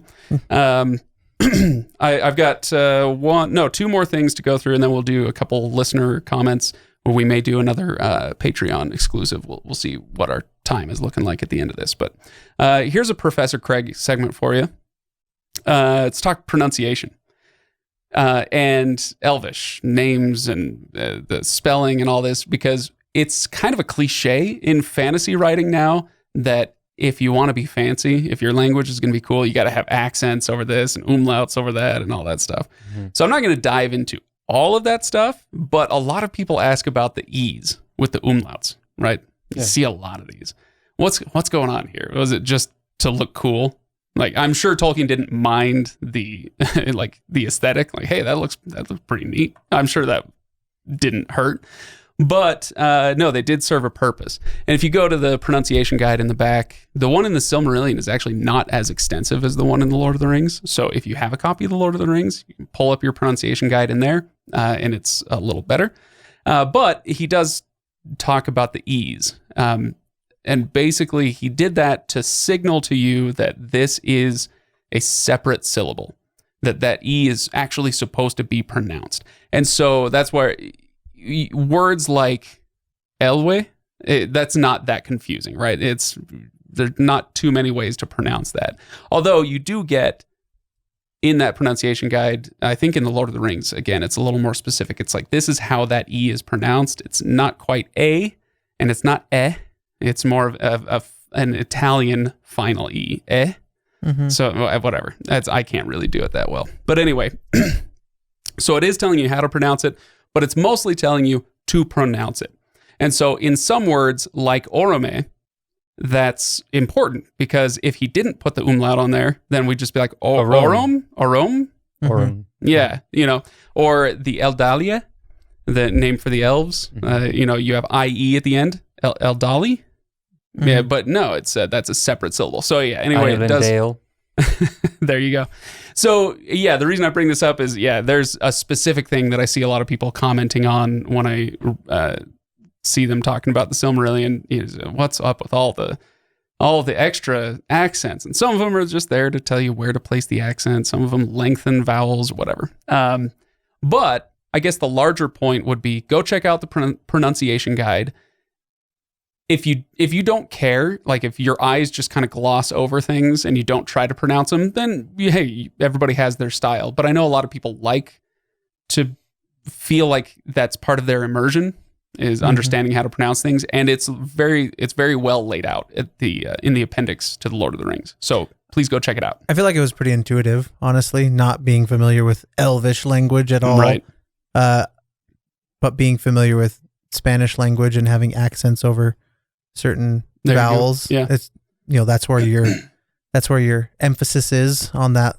I've got two more things to go through, and then we'll do a couple listener comments, or we may do another Patreon exclusive. We'll see what our time is looking like at the end of this. But here's a Professor Craig segment for you. Let's talk pronunciation and Elvish names and the spelling and all this, because it's kind of a cliche in fantasy writing now that if you want to be fancy, if your language is going to be cool, you got to have accents over this and umlauts over that and all that stuff. Mm-hmm. So I'm not going to dive into all of that stuff, but a lot of people ask about the E's with the umlauts, right? You see a lot of these. What's going on here? Was it just to look cool? Like, I'm sure Tolkien didn't mind the the aesthetic. Like, hey, that looks pretty neat. I'm sure that didn't hurt. But no, they did serve a purpose. And if you go to the pronunciation guide in the back, the one in the Silmarillion is actually not as extensive as the one in the Lord of the Rings. So if you have a copy of the Lord of the Rings, you can pull up your pronunciation guide in there, and it's a little better. But he does talk about the E's. And basically, he did that to signal to you that this is a separate syllable. that E is actually supposed to be pronounced. And so that's where words like Elwe, that's not that confusing, right? There's not too many ways to pronounce that. Although you do get in that pronunciation guide, I think in the Lord of the Rings, again, it's a little more specific. It's like, this is how that E is pronounced. It's not quite A, and it's not E. It's more of an Italian final E. So whatever. I can't really do it that well. But anyway, so it is telling you how to pronounce it, but it's mostly telling you to pronounce it. And so in some words like orome, that's important, because if he didn't put the umlaut on there, then we'd just be like, orom. Yeah, or the Eldalia, the name for the elves. You have IE at the end, Eldali. Yeah, but no, it's that's a separate syllable. So yeah, anyway, it does. There you go. So yeah, the reason I bring this up is, there's a specific thing that I see a lot of people commenting on when I see them talking about the Silmarillion. Is what's up with all the extra accents? And some of them are just there to tell you where to place the accent. Some of them lengthen vowels, whatever. But I guess the larger point would be, go check out the pronunciation guide. If you don't care, like if your eyes just kind of gloss over things and you don't try to pronounce them, then hey, everybody has their style. But I know a lot of people like to feel like that's part of their immersion, is understanding how to pronounce things, and it's very well laid out at the in the appendix to the Lord of the Rings. So please go check it out. I feel like it was pretty intuitive, honestly, not being familiar with Elvish language at all, right? But being familiar with Spanish language and having accents over certain vowels. Yeah, it's that's where your emphasis is on that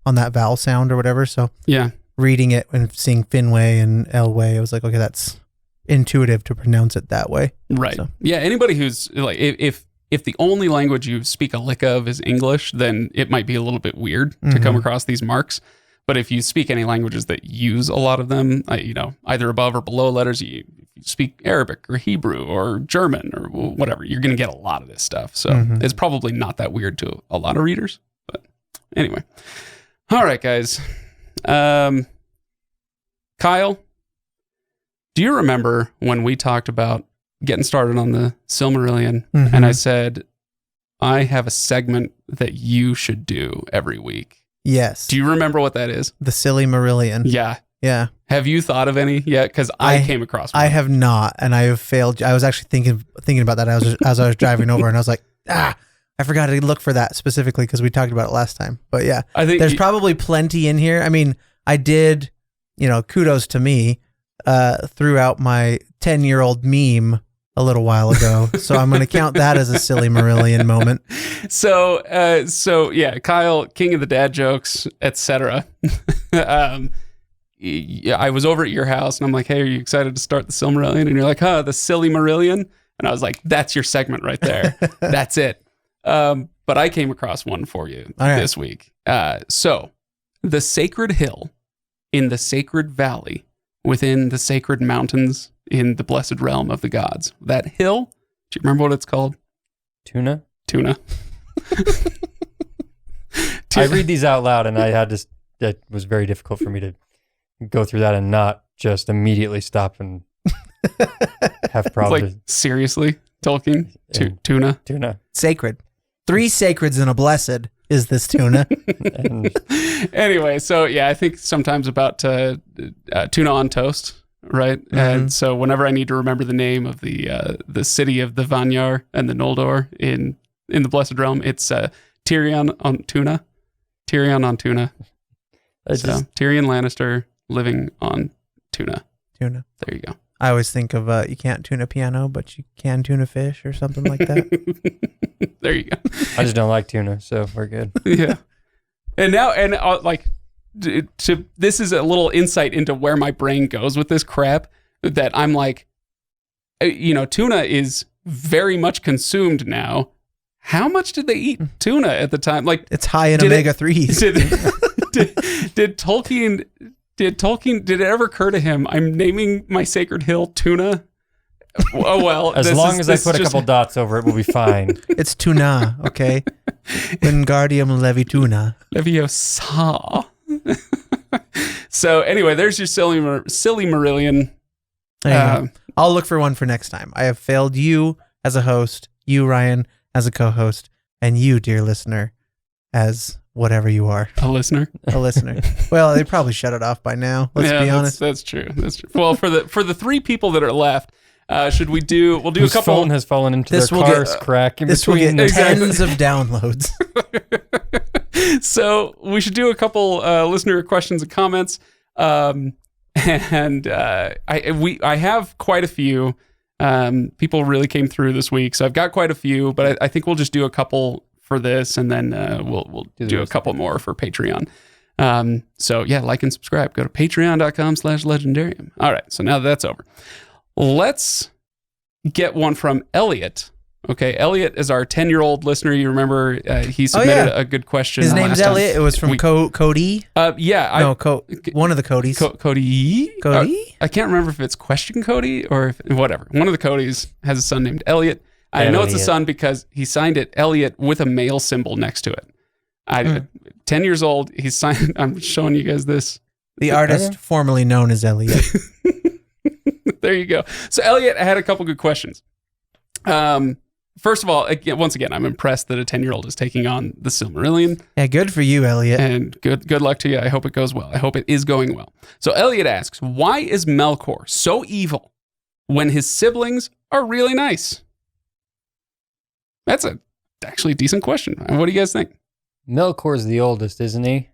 vowel sound or whatever. So yeah, reading it and seeing Finway and Elway, I was like, okay, that's intuitive to pronounce it that way. Right. So. Yeah. Anybody who's like, if the only language you speak a lick of is English, then it might be a little bit weird to come across these marks. But if you speak any languages that use a lot of them, either above or below letters, you speak Arabic or Hebrew or German or whatever, you're going to get a lot of this stuff. So it's probably not that weird to a lot of readers. But anyway. All right, guys. Kyle, do you remember when we talked about getting started on the Silmarillion, and I said, I have a segment that you should do every week? Yes. Do you remember what that is? The silly-marillion. Yeah. Yeah. Have you thought of any yet? Because I came across one. I have not, and I have failed. I was actually thinking about that as I was driving over, and I was like, I forgot to look for that specifically because we talked about it last time. But yeah, I think there's probably plenty in here. I mean, I did, kudos to me, threw out my 10-year-old meme a little while ago. So I'm going to count that as a silly-marillion moment. So yeah, Kyle, king of the dad jokes, etc. I was over at your house and I'm like, hey, are you excited to start the Silmarillion? And you're like, the silly-marillion? And I was like, that's your segment right there. That's it. But I came across one for you this week. So the sacred hill in the sacred valley within the sacred mountains in the blessed realm of the gods. That hill, do you remember what it's called? Tuna. I read these out loud, and it was very difficult for me to go through that and not just immediately stop and have problems. Like, seriously, Tolkien? Tuna. Sacred. 3 sacreds and a blessed is this tuna. Anyway, so yeah, I think sometimes about tuna on toast, right? And so whenever I need to remember the name of the city of the Vanyar and the Noldor in the Blessed Realm, it's Tyrion on tuna. Tyrion Lannister living on tuna. There you go. I always think of you can't tune a piano, but you can tune a fish or something like that. There you go. I just don't like tuna, so we're good. Yeah. And now, this is a little insight into where my brain goes with this crap, that I'm like, tuna is very much consumed now. How much did they eat tuna at the time? Like, it's high in omega-3s. Did Tolkien, did it ever occur to him, I'm naming my sacred hill Tuna? Oh, well. As long as I put a couple dots over it, we'll be fine. It's Tuna, okay? Wingardium Levituna. Leviosa. So anyway, there's your silly-marillion. There you go. I'll look for one for next time. I have failed you as a host, you, Ryan, as a co-host, and you, dear listener, as whatever you are. A listener. Well, they probably shut it off by now. Let's be honest. That's true. Well, for the 3 people that are left, should we do? We'll do Whose a couple. phone has fallen into their car's crack in This between. will get tens of downloads. So we should do a couple listener questions and comments. I have quite a few. People really came through this week, so I've got quite a few. But I think we'll just do a couple for this, and then we'll do a couple more for Patreon. So yeah, like and subscribe. Go to patreon.com/legendarium. All right, so now that that's over, let's get one from Elliot. Okay, Elliot is our 10-year-old listener. You remember he submitted a good question. His name's Elliot. It was from Cody. One of the Codys. Cody? I can't remember if it's question Cody or whatever. One of the Codys has a son named Elliot. I know it's a son because he signed it Elliot with a male symbol next to it. 10 years old. He's signed. I'm showing you guys this. The artist formerly known as Elliot. There you go. So Elliot had a couple good questions. First of all, once again, I'm impressed that a 10-year-old is taking on the Silmarillion. Yeah, good for you, Elliot. And good luck to you. I hope it goes well. I hope it is going well. So Elliot asks, why is Melkor so evil when his siblings are really nice? That's a actually decent question. What do you guys think? Melkor's the oldest, isn't he?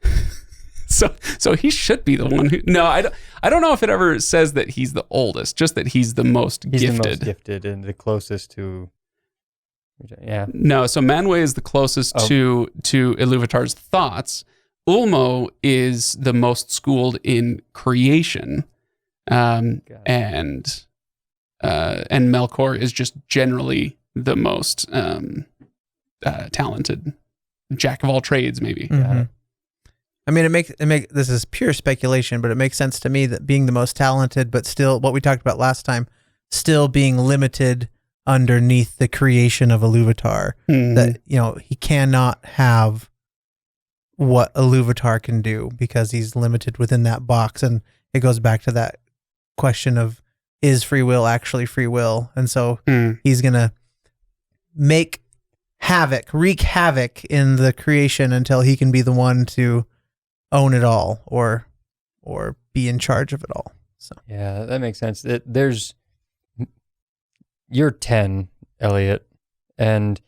So he should be the one who... No, I don't know if it ever says that he's the oldest, just that he's the most gifted. He's the most gifted and the closest to... Yeah. No, so Manwë is the closest to Iluvatar's thoughts. Ulmo is the most schooled in creation. And Melkor is just generally the most talented. Jack of all trades, maybe. Mm-hmm. I mean, this is pure speculation, but it makes sense to me that being the most talented, but still what we talked about last time, still being limited underneath the creation of Iluvatar, that, he cannot have what Iluvatar can do because he's limited within that box. And it goes back to that question of, is free will actually free will? And so he's going to wreak havoc in the creation until he can be the one to own it all or be in charge of it all. So yeah, that makes sense. You're 10, Elliot, and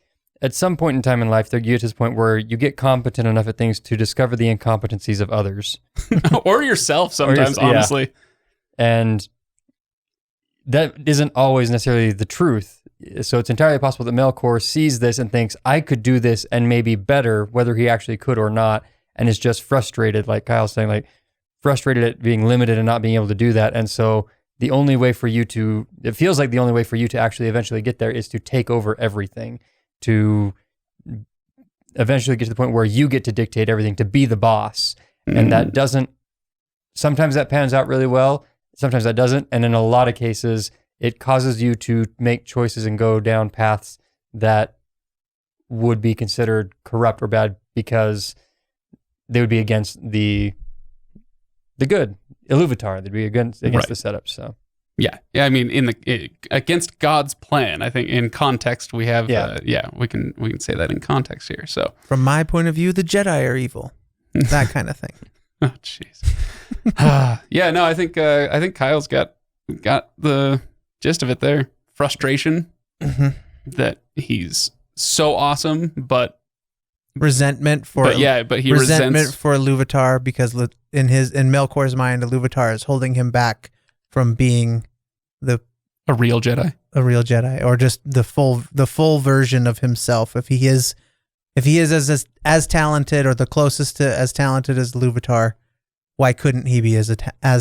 at some point in time in life, you get to this point where you get competent enough at things to discover the incompetencies of others. Or yourself sometimes, honestly. Yeah. And that isn't always necessarily the truth. So it's entirely possible that Melkor sees this and thinks, I could do this and maybe better, whether he actually could or not, and is just frustrated, like Kyle's saying, frustrated at being limited and not being able to do that. And so it feels like the only way for you to actually eventually get there is to take over everything, to eventually get to the point where you get to dictate everything, to be the boss. And that sometimes that pans out really well, sometimes that doesn't. And in a lot of cases, it causes you to make choices and go down paths that would be considered corrupt or bad because they would be against the good Iluvatar. They'd be against the setup. So yeah. I mean, against God's plan. I think in context we have. We can say that in context here. So from my point of view, the Jedi are evil. That kind of thing. Oh, jeez. Yeah. No, I think Kyle's got the gist of it there. Frustration that he's so awesome, but resentment for Iluvatar because in Melkor's mind, Iluvatar is holding him back from being a real Jedi, or just the full version of himself. If he is as talented or the closest to as talented as Iluvatar, why couldn't he be as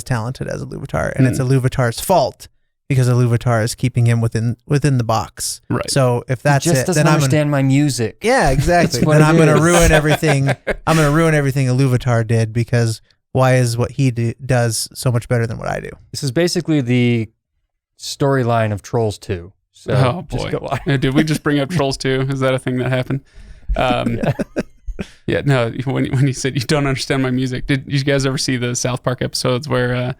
talented as Iluvatar? And it's Iluvatar's fault because Iluvatar is keeping him within the box. Right. So if that's it, then I'm understand my music. Yeah, exactly. Then I'm going to ruin everything. I'm going to ruin everything Iluvatar did because why is what he does so much better than what I do? This is basically the storyline of Trolls 2. So oh boy, did we just bring up Trolls 2? Is that a thing that happened? Yeah, no, when you said you don't understand my music, did you guys ever see the South Park episodes where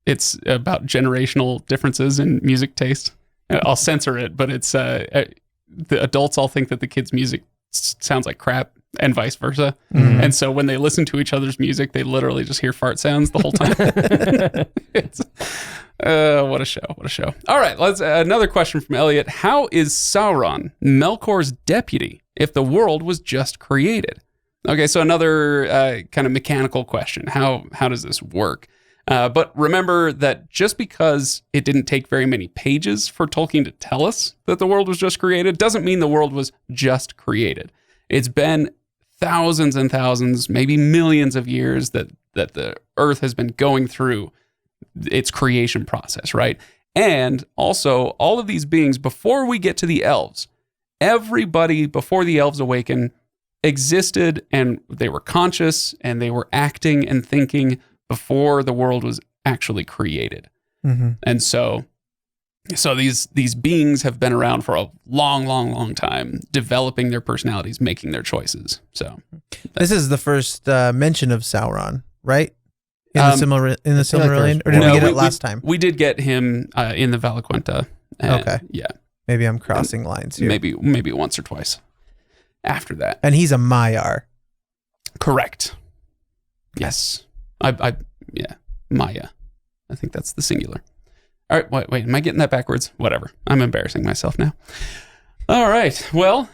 it's about generational differences in music taste? I'll censor it, but it's the adults all think that the kids' music sounds like crap and vice versa. Mm-hmm. And so when they listen to each other's music, they literally just hear fart sounds the whole time. What a show. All right, let's another question from Elliot. How is Sauron Melkor's deputy if the world was just created? Okay, so another kind of mechanical question. How does this work? But remember that just because it didn't take very many pages for Tolkien to tell us that the world was just created doesn't mean the world was just created. It's been thousands and thousands, maybe millions of years that the earth has been going through its creation process, right? And also, all of these beings, before we get to the elves, everybody before the elves awaken existed, and they were conscious, and they were acting and thinking before the world was actually created. Mm-hmm. And so these beings have been around for a long time, developing their personalities, making their choices. So this is the first mention of Sauron, right? In the Silmarillion, or did we get it last time? We did get him in the Quenta. Okay. Yeah. Maybe I'm crossing lines here. Maybe once or twice after that. And he's a Maiar. Correct. Yes. Yeah. Maya. I think that's the singular. All right. Wait. Am I getting that backwards? Whatever. I'm embarrassing myself now. All right. Well,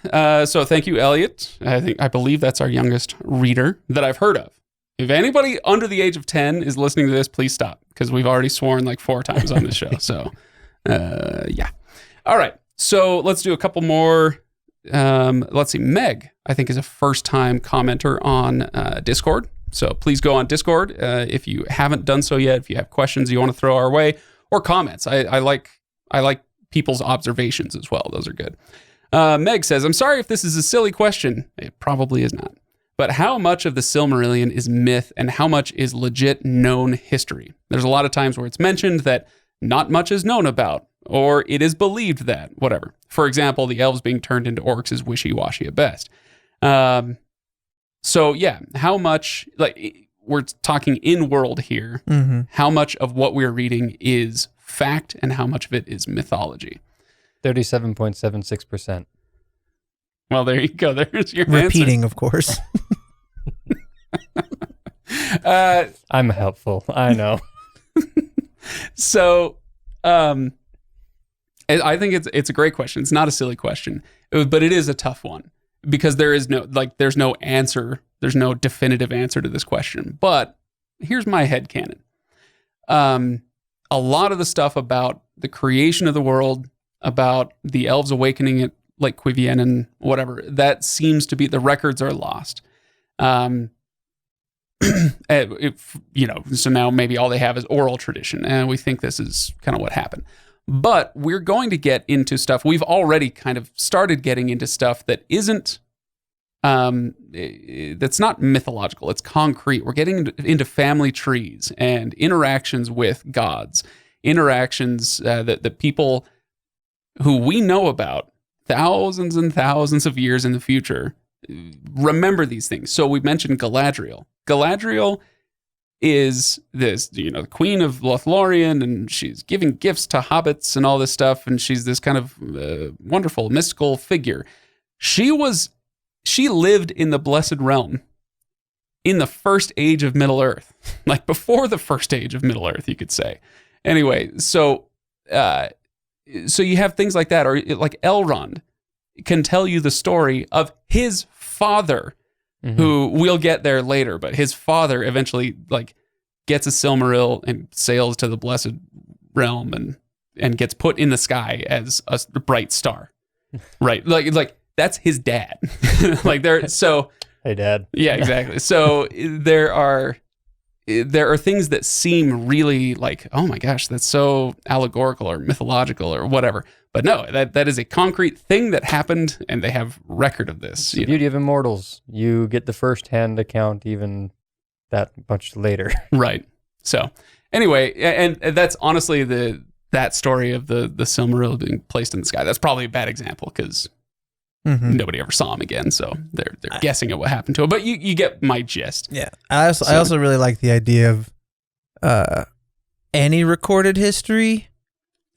so thank you, Elliot. I believe that's our youngest reader that I've heard of. If anybody under the age of 10 is listening to this, please stop, because we've already sworn like 4 times on this show. So, yeah. All right. So let's do a couple more. Let's see. Meg, I think, is a first-time commenter on Discord. So please go on Discord if you haven't done so yet. If you have questions you want to throw our way, or comments. I like people's observations as well. Those are good. Meg says, I'm sorry if this is a silly question. It probably is not. But how much of the Silmarillion is myth and how much is legit known history? There's a lot of times where it's mentioned that not much is known about, or it is believed that, whatever. For example, the elves being turned into orcs is wishy-washy at best. So yeah, how much, like, we're talking in-world here, how much of what we're reading is fact and how much of it is mythology? 37.76%. Well, there you go. There's your repeating, of course. I'm helpful. I know. So, I think it's a great question. It's not a silly question, but it is a tough one because there's no answer. There's no definitive answer to this question. But here's my headcanon. A lot of the stuff about the creation of the world, about the elves awakening at Lake Quivien and whatever, that seems to be, the records are lost. So now maybe all they have is oral tradition, and we think this is kind of what happened. But we're going to get into stuff. We've already kind of started getting into stuff that isn't, that's not mythological. It's concrete. We're getting into family trees and interactions with gods, interactions that the people who we know about thousands and thousands of years in the future remember these things. So we mentioned Galadriel. Galadriel is this, the queen of Lothlorien, and she's giving gifts to hobbits and all this stuff, and she's this kind of wonderful mystical figure. She lived in the Blessed Realm in the first age of Middle Earth, like before the first age of Middle Earth, you could say. Anyway, so you have things like that, or like Elrond can tell you the story of his father, who we'll get there later, but his father eventually gets a Silmaril and sails to the Blessed Realm and gets put in the sky as a bright star, right? Like that's his dad. Hey, Dad. Yeah, exactly. So there are things that seem really like, oh my gosh, that's so allegorical or mythological or whatever. But no, that is a concrete thing that happened, and they have record of this. It's the beauty of Immortals. You get the first-hand account even that much later. Right. So anyway, and that's honestly that story of the Silmaril being placed in the sky. That's probably a bad example because nobody ever saw him again. So they're guessing at what happened to him. But you get my gist. Yeah. I also really like the idea of any recorded history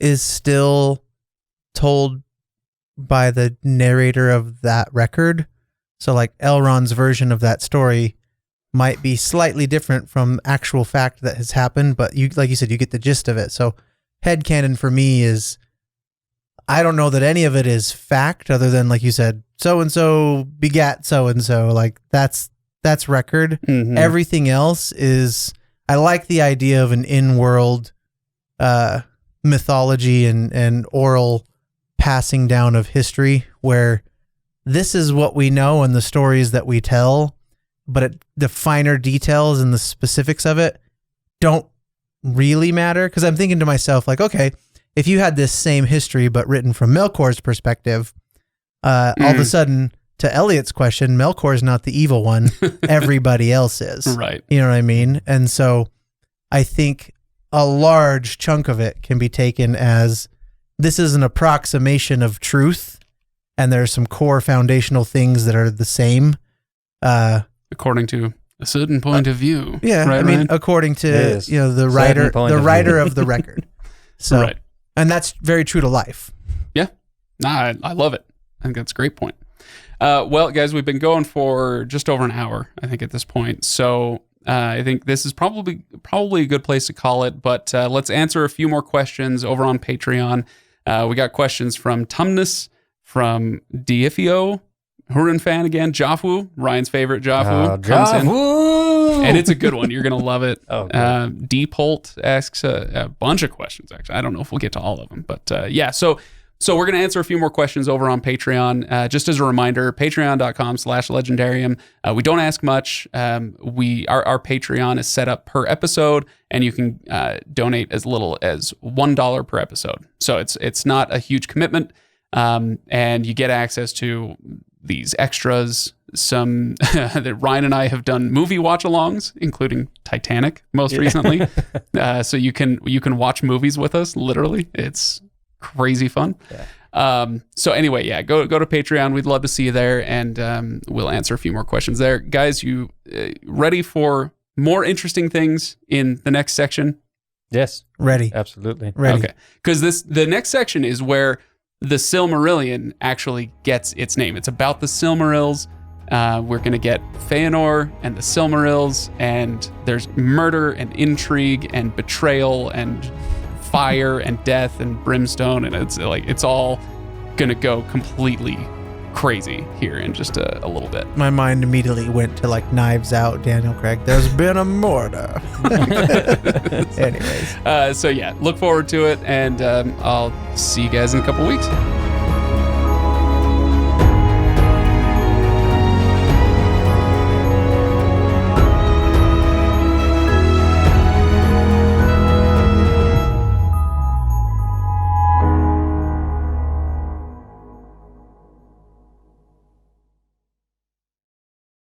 is still told by the narrator of that record. So like Elrond's version of that story might be slightly different from actual fact that has happened, but you, like you said, you get the gist of it. So headcanon for me is, I don't know that any of it is fact other than, like you said, so-and-so begat so-and-so. Like that's record. Everything else is, I like the idea of an in-world mythology and oral passing down of history where this is what we know and the stories that we tell, but the finer details and the specifics of it don't really matter. Because I'm thinking to myself, like, okay, if you had this same history but written from Melkor's perspective, all of a sudden, to Elliot's question, Melkor is not the evil one. Everybody else is. Right. You know what I mean? And so I think a large chunk of it can be taken as this is an approximation of truth, and there's some core foundational things that are the same. According to a certain point of view. Yeah, right, I mean, Ryan? according to the writer of the record. So, right. And that's very true to life. Yeah, I love it. I think that's a great point. Well, guys, we've been going for just over an hour, I think, at this point. So I think this is probably a good place to call it. But let's answer a few more questions over on Patreon. We got questions from Tumnus, from Diifio, Hurin fan again, Jafu, Ryan's favorite Jafu. Comes in. And it's a good one. You're going to love it. Deepolt asks a bunch of questions, actually. I don't know if we'll get to all of them. But yeah, so we're going to answer a few more questions over on Patreon. Just as a reminder, patreon.com/legendarium. We don't ask much. Our Patreon is set up per episode, and you can donate as little as $1 per episode. So it's not a huge commitment, and you get access to these extras, some that Ryan and I have done movie watch-alongs, including Titanic most recently. So you can watch movies with us, literally. It's crazy fun. So anyway, yeah, go to Patreon. We'd love to see you there, and we'll answer a few more questions there. Guys, you ready for more interesting things in the next section? Yes. Ready. Absolutely. Ready. Okay. Because the next section is where the Silmarillion actually gets its name. It's about the Silmarils. We're going to get Feanor and the Silmarils, and there's murder and intrigue and betrayal and fire and death and brimstone, and it's all going to go completely crazy here in just a little bit. My mind immediately went to like Knives Out, Daniel Craig. There's been a murder. Anyways. So yeah, look forward to it, and I'll see you guys in a couple weeks.